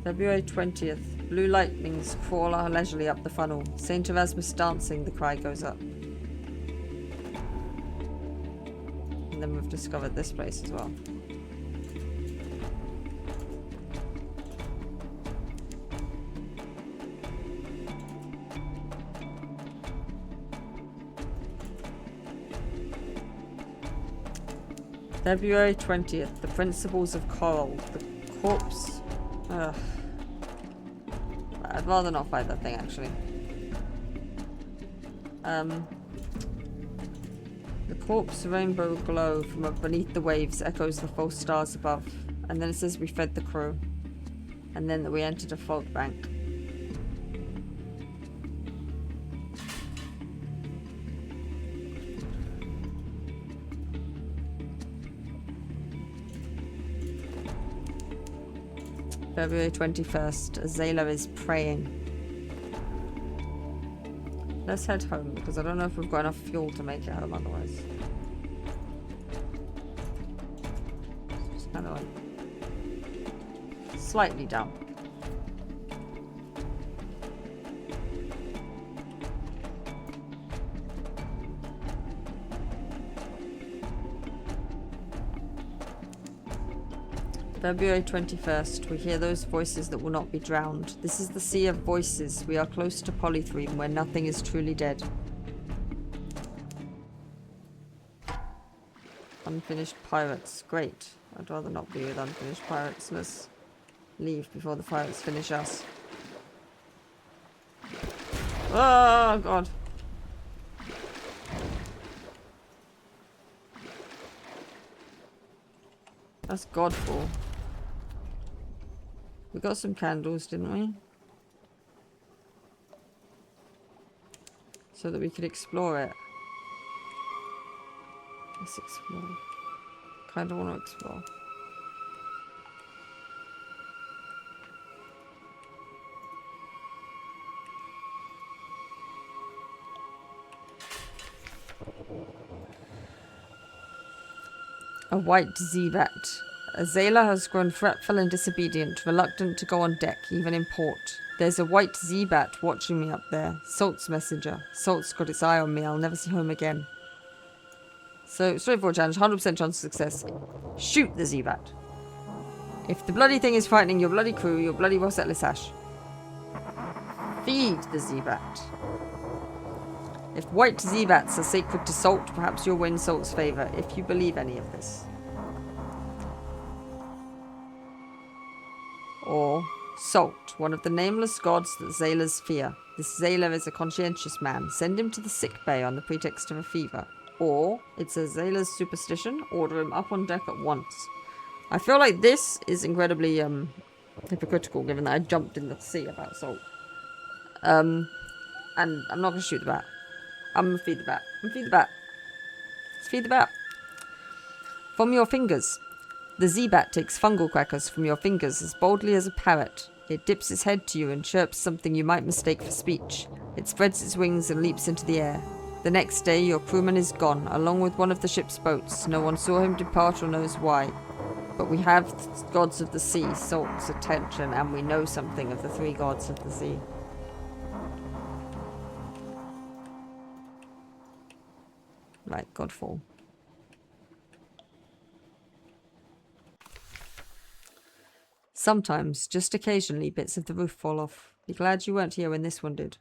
February 20th, blue lightnings crawl leisurely up the funnel. St. Erasmus dancing, the cry goes up. And then we've discovered this place as well. February 20th, the principles of coral. The corpse. Ugh. I'd rather not fight that thing, actually. The corpse rainbow glow from up beneath the waves echoes the false stars above. And then it says we fed the crew. And then that we entered a fog bank. February 21st, Azela is praying. Let's head home, because I don't know if we've got enough fuel to make it home otherwise. Just kind of like slightly down. February 21st, we hear those voices that will not be drowned. This is the sea of voices. We are close to Polythreme, where nothing is truly dead. Unfinished pirates. Great. I'd rather not be with unfinished pirates. Let's leave before the pirates finish us. Oh, God. That's godful. We got some candles, didn't we? So that we could explore it. Let's explore. Kind of want to explore. A white Zeebat. A sailor has grown fretful and disobedient, reluctant to go on deck, even in port. There's a white Zeebat watching me up there. Salt's messenger. Salt's got its eye on me. I'll never see home again. So, straightforward challenge. 100% chance of success. Shoot the Zeebat. If the bloody thing is frightening your bloody crew, your bloody well set Lissash. Feed the Zeebat. If white Zeebats are sacred to Salt, perhaps you'll win Salt's favour, if you believe any of this. Or Salt, one of the nameless gods that sailors fear. This sailor is a conscientious man. Send him to the sick bay on the pretext of a fever. Or, it's a sailor's superstition, order him up on deck at once. I feel like this is incredibly hypocritical, given that I jumped in the sea about Salt. And I'm not going to shoot the bat. I'm going to feed the bat. I'm going to feed the bat. Let's feed the bat. From your fingers. The Zeebat takes fungal crackers from your fingers as boldly as a parrot. It dips its head to you and chirps something you might mistake for speech. It spreads its wings and leaps into the air. The next day, your crewman is gone, along with one of the ship's boats. No one saw him depart or knows why. But we have the gods of the sea, Salt's attention, and we know something of the three gods of the sea. Right, Godfall. Sometimes, just occasionally, bits of the roof fall off. Be glad you weren't here when this one did.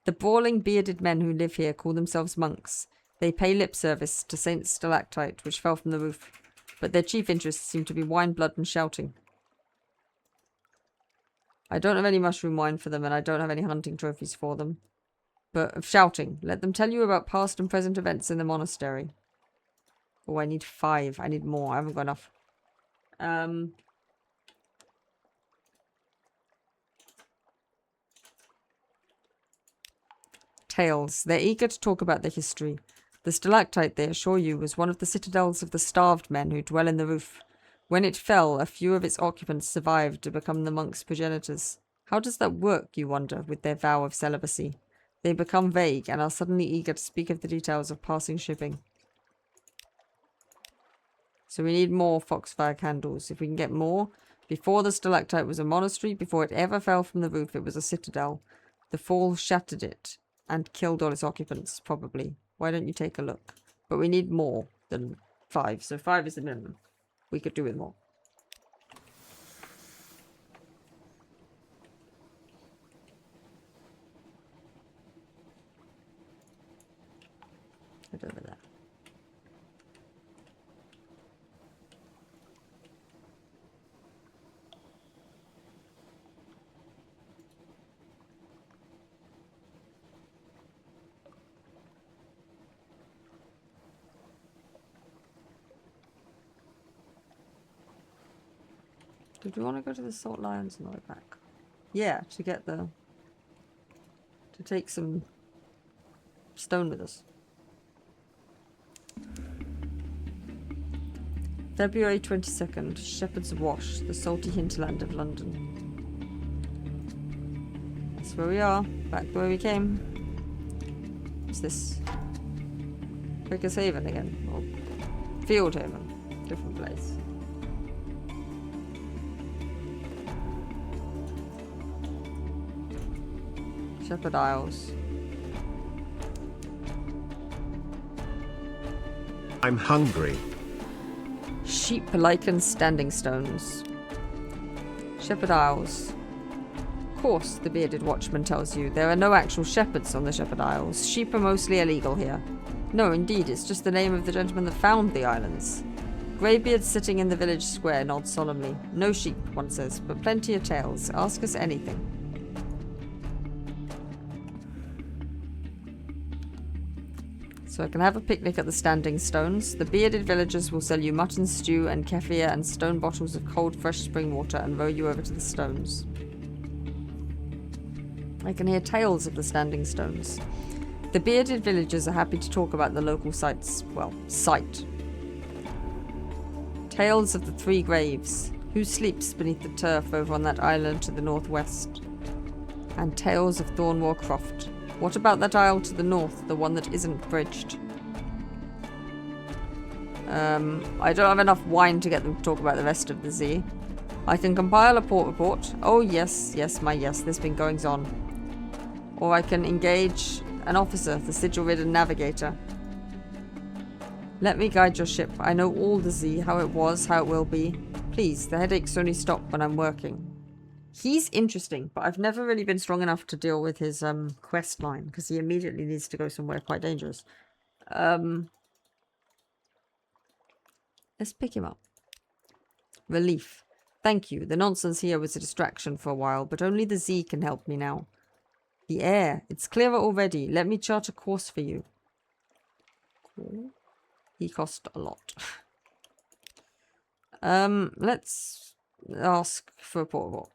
The brawling, bearded men who live here call themselves monks. They pay lip service to Saint Stalactite, which fell from the roof, but their chief interests seem to be wine, blood, and shouting. I don't have any mushroom wine for them, and I don't have any hunting trophies for them. But of shouting, let them tell you about past and present events in the monastery. Oh, I need 5. I need more. I haven't got enough. Tales. They're eager to talk about their history. The stalactite, they assure you, was one of the citadels of the starved men who dwell in the roof. When it fell, a few of its occupants survived to become the monks' progenitors. How does that work, you wonder, with their vow of celibacy? They become vague and are suddenly eager to speak of the details of passing shipping. So we need more foxfire candles. If we can get more. Before the stalactite was a monastery, before it ever fell from the roof, it was a citadel. The fall shattered it and killed all its occupants, probably. Why don't you take a look? But we need more than 5, so 5 is the minimum. We could do with more. Head over there. Did we want to go to the Salt Lions on the way back? Yeah, to get the... to take some stone with us. February 22nd, Shepherd's Wash, the salty hinterland of London. That's where we are, back where we came. What's this? Quaker's Haven again, or Field Haven, different place. Shepherd Isles. I'm hungry. Sheep lichen standing stones. Shepherd Isles. Of course, the bearded watchman tells you, there are no actual shepherds on the Shepherd Isles. Sheep are mostly illegal here. No, indeed, it's just the name of the gentleman that found the islands. Greybeard sitting in the village square nods solemnly. No sheep, one says, but plenty of tails. Ask us anything. So I can have a picnic at the Standing Stones. The bearded villagers will sell you mutton stew and kefir and stone bottles of cold fresh spring water and row you over to the stones. I can hear tales of the Standing Stones. The bearded villagers are happy to talk about the local sites. Well, sight. Tales of the Three Graves. Who sleeps beneath the turf over on that island to the northwest? And tales of Thornmoor Croft. What about that isle to the north, the one that isn't bridged? I don't have enough wine to get them to talk about the rest of the Z. I can compile a port report. Oh yes, yes, my yes, there's been goings on. Or I can engage an officer, the sigil-ridden navigator. Let me guide your ship. I know all the Z, how it was, how it will be. Please, the headaches only stop when I'm working. He's interesting, but I've never really been strong enough to deal with his quest line, because he immediately needs to go somewhere quite dangerous. Let's pick him up. Relief. Thank you. The nonsense here was a distraction for a while, but only the Z can help me now. The air. It's clearer already. Let me chart a course for you. Cool. He cost a lot. Let's ask for a portable.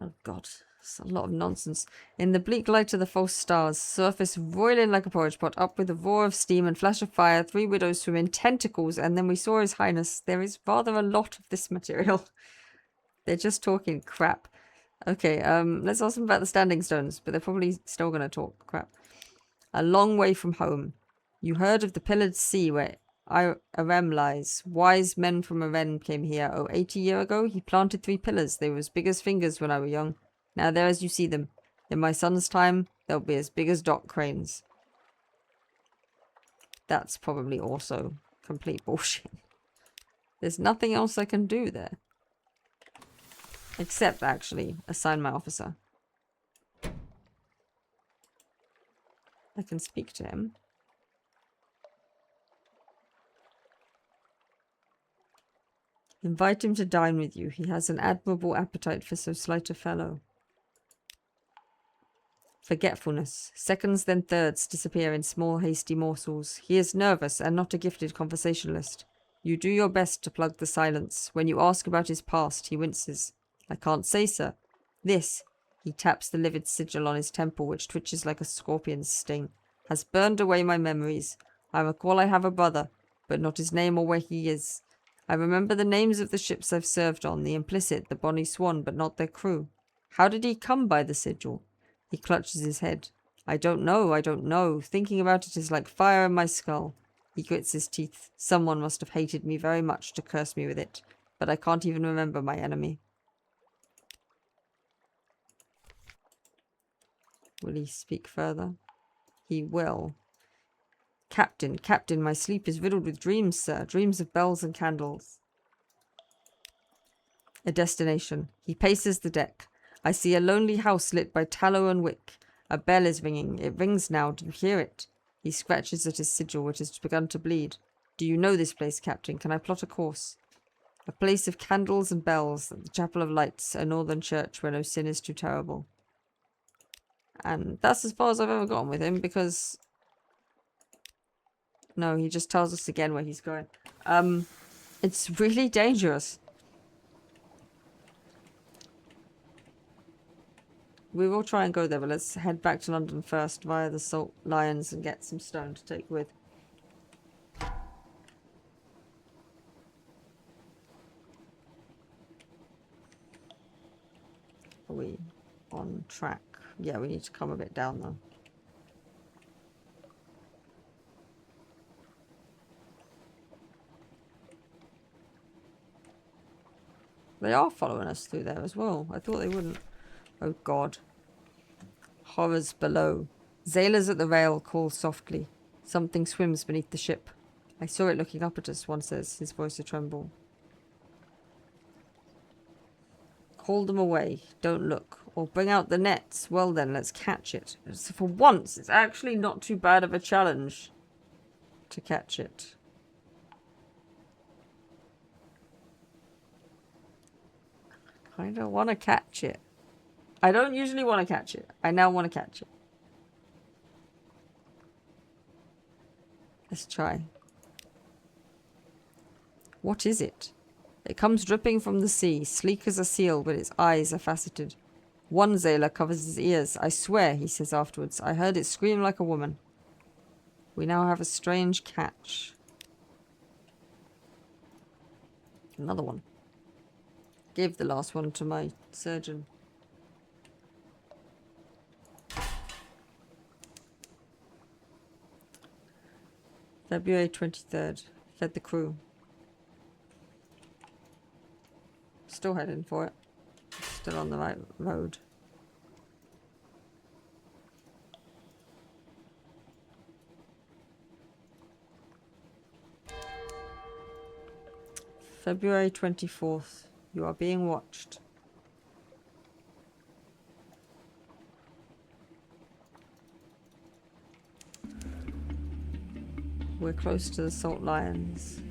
Oh god, it's a lot of nonsense. In the bleak light of the false stars, surface roiling like a porridge pot, up with a roar of steam and flash of fire, 3 widows swim in tentacles, and then we saw his highness. There is rather a lot of this material. They're just talking crap. Okay, let's ask them about the Standing Stones, but they're probably still going to talk crap. A long way from home. You heard of the pillared sea where Arem lies. Wise men from Arem came here, 80 years ago. He planted 3 pillars. They were as big as fingers when I was young. Now they're as you see them. In my son's time, they'll be as big as dock cranes. That's probably also complete bullshit. There's nothing else I can do there. Except, actually, assign my officer. I can speak to him. Invite him to dine with you. He has an admirable appetite for so slight a fellow. Forgetfulness. Seconds, then thirds disappear in small, hasty morsels. He is nervous and not a gifted conversationalist. You do your best to plug the silence. When you ask about his past, he winces. I can't say, sir. This, he taps the livid sigil on his temple, which twitches like a scorpion's sting, has burned away my memories. I recall I have a brother, but not his name or where he is. I remember the names of the ships I've served on, the Implicit, the Bonnie Swan, but not their crew. How did he come by the sigil? He clutches his head. I don't know, I don't know. Thinking about it is like fire in my skull. He grits his teeth. Someone must have hated me very much to curse me with it, but I can't even remember my enemy. Will he speak further? He will. Captain, Captain, my sleep is riddled with dreams, sir. Dreams of bells and candles. A destination. He paces the deck. I see a lonely house lit by tallow and wick. A bell is ringing. It rings now. Do you hear it? He scratches at his sigil, which has begun to bleed. Do you know this place, Captain? Can I plot a course? A place of candles and bells, the Chapel of Lights, a northern church where no sin is too terrible. And that's as far as I've ever gotten with him, because... No, he just tells us again where he's going. It's really dangerous. We will try and go there, but let's head back to London first via the Salt Lions and get some stone to take with. Are we on track? Yeah, we need to come a bit down though. They are following us through there as well. I thought they wouldn't. Oh god. Horrors below. Sailors at the rail call softly. Something swims beneath the ship. I saw it looking up at us, one says, his voice a tremble. Call them away. Don't look. Or bring out the nets. Well then, let's catch it. So for once, it's actually not too bad of a challenge to catch it. I don't want to catch it. I don't usually want to catch it. I now want to catch it. Let's try. What is it? It comes dripping from the sea, sleek as a seal, but its eyes are faceted. One Zayla covers his ears. I swear, he says afterwards, I heard it scream like a woman. We now have a strange catch. Another one. Gave the last one to my surgeon. February 23rd. Fed the crew. Still heading for it. Still on the right road. February 24th. You are being watched. We're close to the salt lions.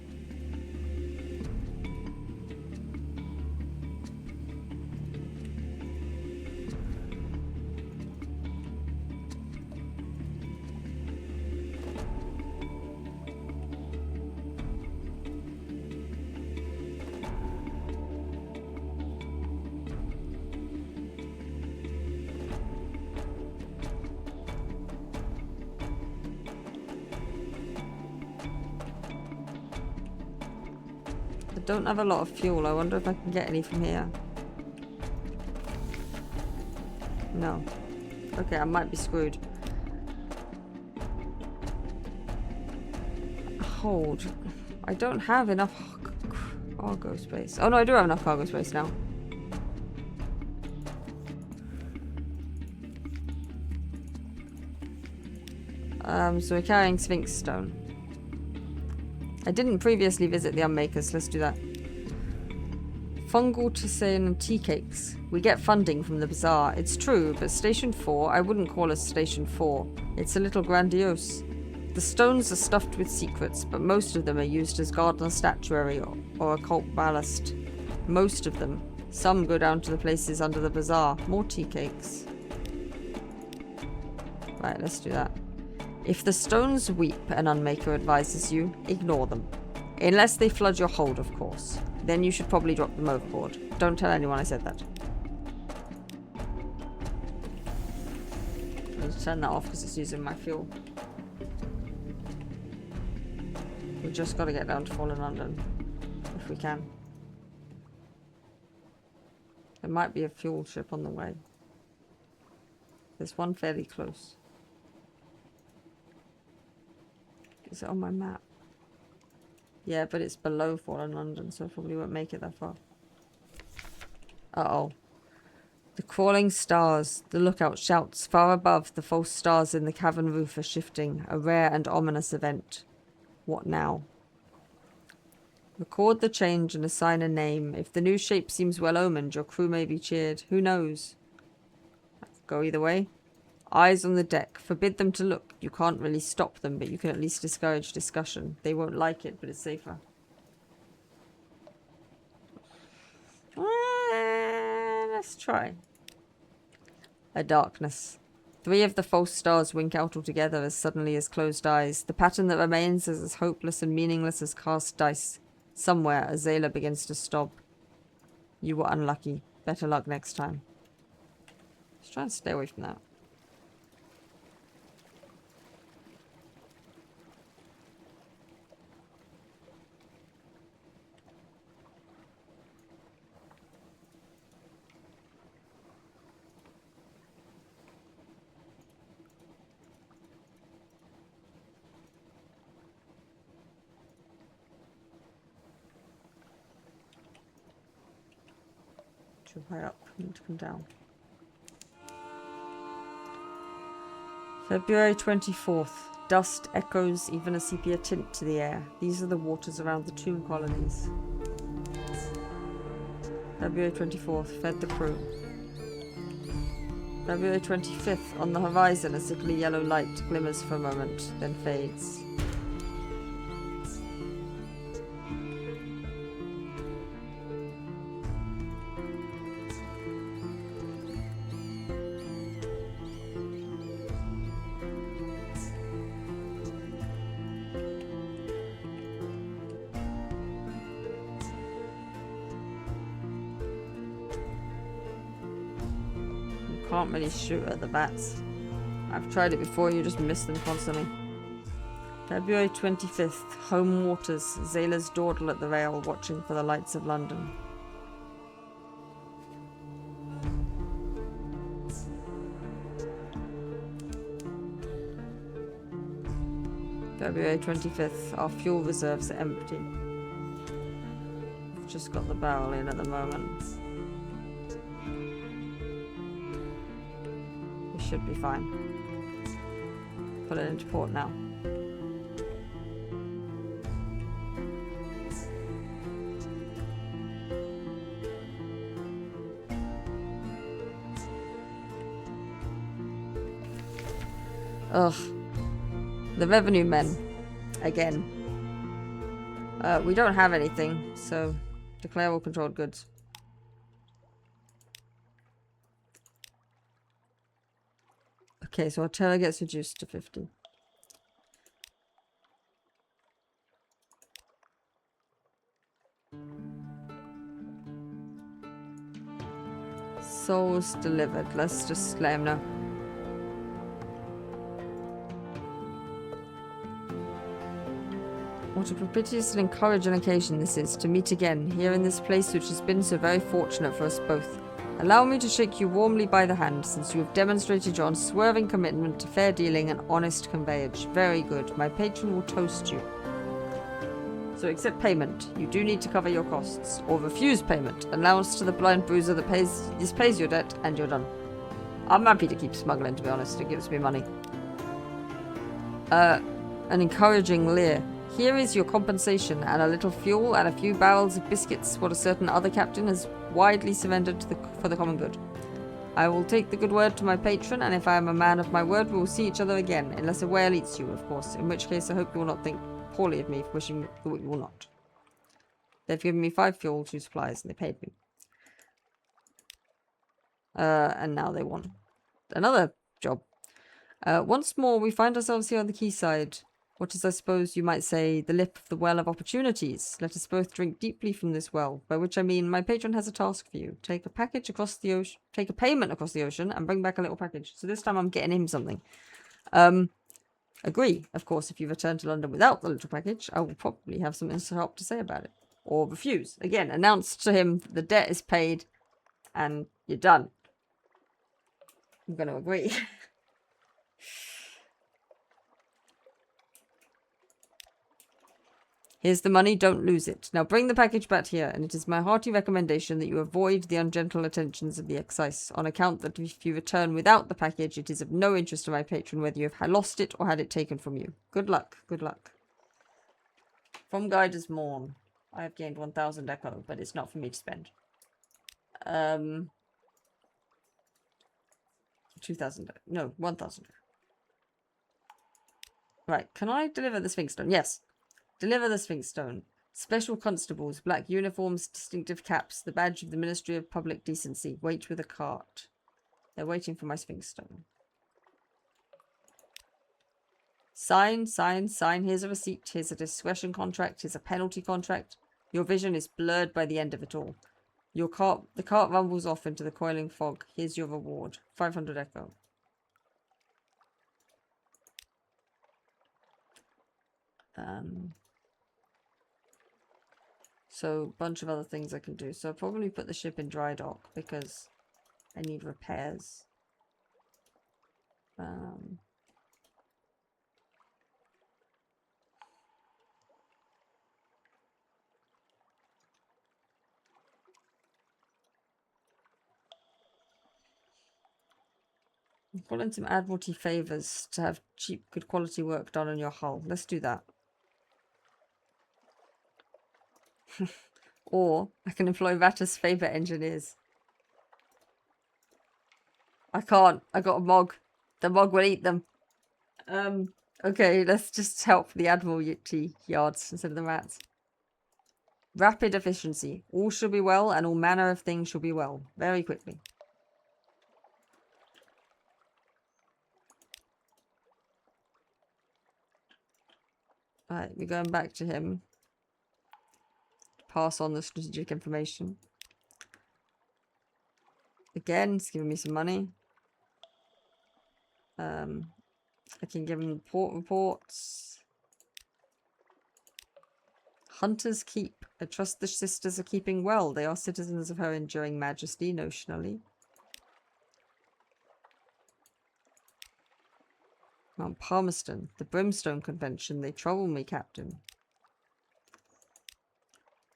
I don't have a lot of fuel. I wonder if I can get any from here. No. Okay, I might be screwed. Hold. I don't have enough cargo space. Oh no, I do have enough cargo space now. So we're carrying Sphinx Stone. I didn't previously visit the Unmakers. Let's do that. Fungal tisane and tea cakes. We get funding from the bazaar. It's true, but Station 4, I wouldn't call us Station 4. It's a little grandiose. The stones are stuffed with secrets, but most of them are used as gardener statuary or occult ballast. Most of them. Some go down to the places under the bazaar. More tea cakes. Right, let's do that. If the stones weep, an Unmaker advises you, ignore them. Unless they flood your hold, of course. Then you should probably drop them overboard. Don't tell anyone I said that. Let's turn that off because it's using my fuel. We just got to get down to Fallen London. If we can. There might be a fuel ship on the way. There's one fairly close. Is it on my map? Yeah, but it's below Fallen London, so I probably won't make it that far. Uh-oh. The crawling stars. The lookout shouts. Far above, the false stars in the cavern roof are shifting. A rare and ominous event. What now? Record the change and assign a name. If the new shape seems well-omened, your crew may be cheered. Who knows? Go either way. Eyes on the deck. Forbid them to look. You can't really stop them, but you can at least discourage discussion. They won't like it, but it's safer. Let's try. A darkness. 3 of the false stars wink out altogether as suddenly as closed eyes. The pattern that remains is as hopeless and meaningless as cast dice. Somewhere, a Zayla begins to stop. You were unlucky. Better luck next time. Just try and stay away from that. Too high up. I need to come down. February 24th. Dust echoes even a sepia tint to the air. These are the waters around the tomb colonies. February 24th. Fed the crew. February 25th. On the horizon, a sickly yellow light glimmers for a moment, then fades. can't really shoot at the bats. I've tried it before, you just miss them constantly. February 25th, home waters. Zayla's dawdle at the rail, watching for the lights of London. February 25th, our fuel reserves are empty. We've just got the barrel in at the moment. We should be fine. Put it into port now. Ugh. The revenue men. Again. We don't have anything, so declare all controlled goods. Okay, so our terror gets reduced to 50. Souls delivered. Let's just let him know. What a propitious and encouraging occasion this is, to meet again, here in this place which has been so very fortunate for us both. Allow me to shake you warmly by the hand, since you have demonstrated your unswerving commitment to fair dealing and honest conveyance. Very good. My patron will toast you. So accept payment. You do need to cover your costs. Or refuse payment. Allowance to the blind bruiser that pays your debt, and you're done. I'm happy to keep smuggling, to be honest. It gives me money. An encouraging leer. Here is your compensation, and a little fuel, and a few barrels of biscuits, what a certain other captain has widely surrendered for the common good. I will take the good word to my patron, and if I am a man of my word, we will see each other again, unless a whale eats you, of course, in which case I hope you will not think poorly of me for wishing that you will not. They've given me 5 fuel, 2 supplies, and they paid me. And now they want another job. Once more, we find ourselves here on the quayside. What is, I suppose you might say, the lip of the well of opportunities. Let us both drink deeply from this well, by which I mean my patron has a task for you. Take a package across the ocean, take a payment across the ocean, and bring back a little package. So this time I'm getting him something. Agree. Of course, if you return to London without the little package, I will probably have something sharp to say about it. Or refuse. Again, announce to him that the debt is paid, and you're done. I'm going to agree. Here's the money, don't lose it. Now bring the package back here, and it is my hearty recommendation that you avoid the ungentle attentions of the excise, on account that if you return without the package, it is of no interest to my patron whether you have lost it or had it taken from you. Good luck, good luck. From Guider's Morn. I have gained 1,000 echo, but it's not for me to spend. 2,000, no, 1,000. Right, can I deliver the Sphinx Stone? Yes. Deliver the Sphinx Stone. Special constables, black uniforms, distinctive caps, the badge of the Ministry of Public Decency. Wait with a cart. They're waiting for my Sphinx Stone. Sign, sign, sign. Here's a receipt. Here's a discretion contract. Here's a penalty contract. Your vision is blurred by the end of it all. The cart rumbles off into the coiling fog. Here's your reward. 500 echo. So, a bunch of other things I can do. So, I'll probably put the ship in dry dock because I need repairs. I'm calling some Admiralty favours to have cheap, good quality work done on your hull. Let's do that. Or I can employ Vatta's favourite engineers. I can't. I got a Mog. The Mog will eat them. Okay, let's just help the Admiralty yards instead of the rats. Rapid efficiency. All shall be well, and all manner of things shall be well. Very quickly. Alright, we're going back to him. Pass on the strategic information. Again, it's giving me some money. I can give him reports. Hunter's Keep. I trust the sisters are keeping well. They are citizens of her enduring majesty, notionally. Mount Palmerston. The Brimstone Convention. They trouble me, Captain.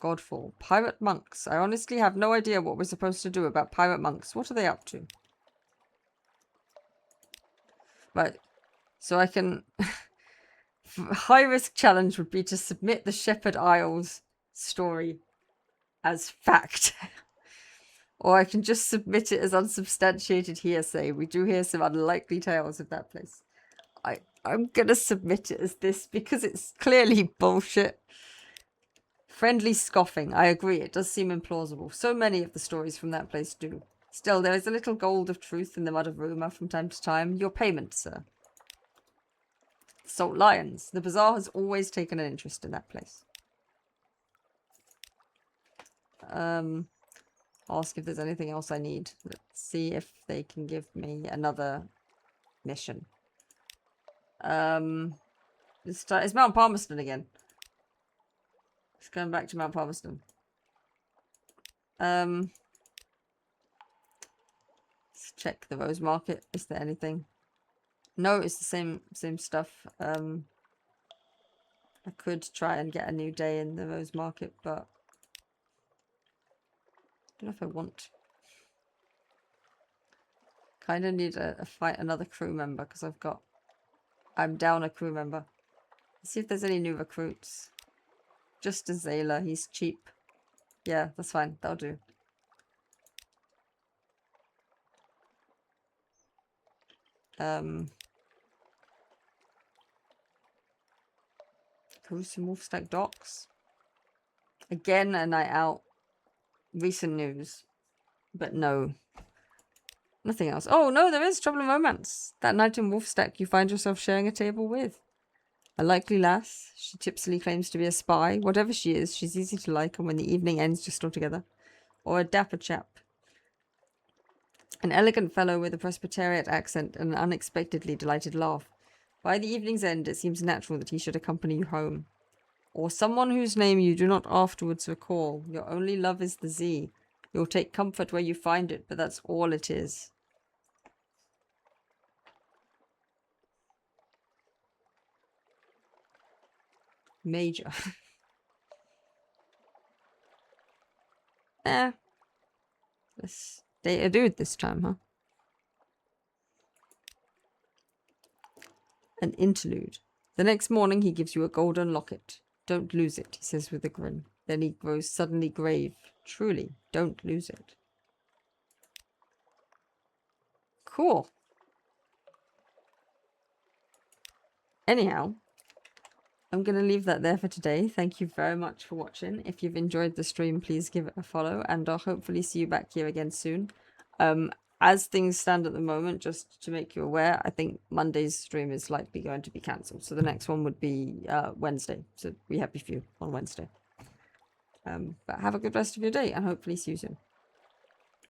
Godfall. Pirate monks. I honestly have no idea what we're supposed to do about pirate monks. What are they up to? Right. So I can... High-risk challenge would be to submit the Shepherd Isles story as fact. Or I can just submit it as unsubstantiated hearsay. We do hear some unlikely tales of that place. I'm gonna submit it as this because it's clearly bullshit. Friendly scoffing. I agree, it does seem implausible. So many of the stories from that place do. Still, there is a little gold of truth in the mud of rumour from time to time. Your payment, sir. Salt Lions. The bazaar has always taken an interest in that place. Ask if there's anything else I need. Let's see if they can give me another mission. It's Mount Palmerston again. It's going back to Mount Palmerston. Let's check the Rose Market. Is there anything? No, it's the same stuff. I could try and get a new day in the Rose Market, but I don't know if I want. Kind of need to fight another crew member because I'm down a crew member. Let's see if there's any new recruits. Just a Zayla, he's cheap. Yeah, that's fine. That'll do. Gruesome Wolfstack Docks. Again, a night out. Recent news. But no. Nothing else. Oh, no, there is trouble and romance. That night in Wolfstack you find yourself sharing a table with. A likely lass. She tipsily claims to be a spy. Whatever she is, she's easy to like, and when the evening ends, just still together. Or a dapper chap. An elegant fellow with a Presbyterian accent and an unexpectedly delighted laugh. By the evening's end, it seems natural that he should accompany you home. Or someone whose name you do not afterwards recall. Your only love is the Z. You'll take comfort where you find it, but that's all it is. Major. Let's date a dude this time, huh? An interlude. The next morning he gives you a golden locket. Don't lose it, he says with a grin. Then he grows suddenly grave. Truly, don't lose it. Cool. Anyhow, I'm going to leave that there for today. Thank you very much for watching. If you've enjoyed the stream, please give it a follow, and I'll hopefully see you back here again soon. As things stand at the moment, just to make you aware, I think Monday's stream is likely going to be cancelled. So the next one would be Wednesday. So be happy for you on Wednesday. But have a good rest of your day, and hopefully see you soon.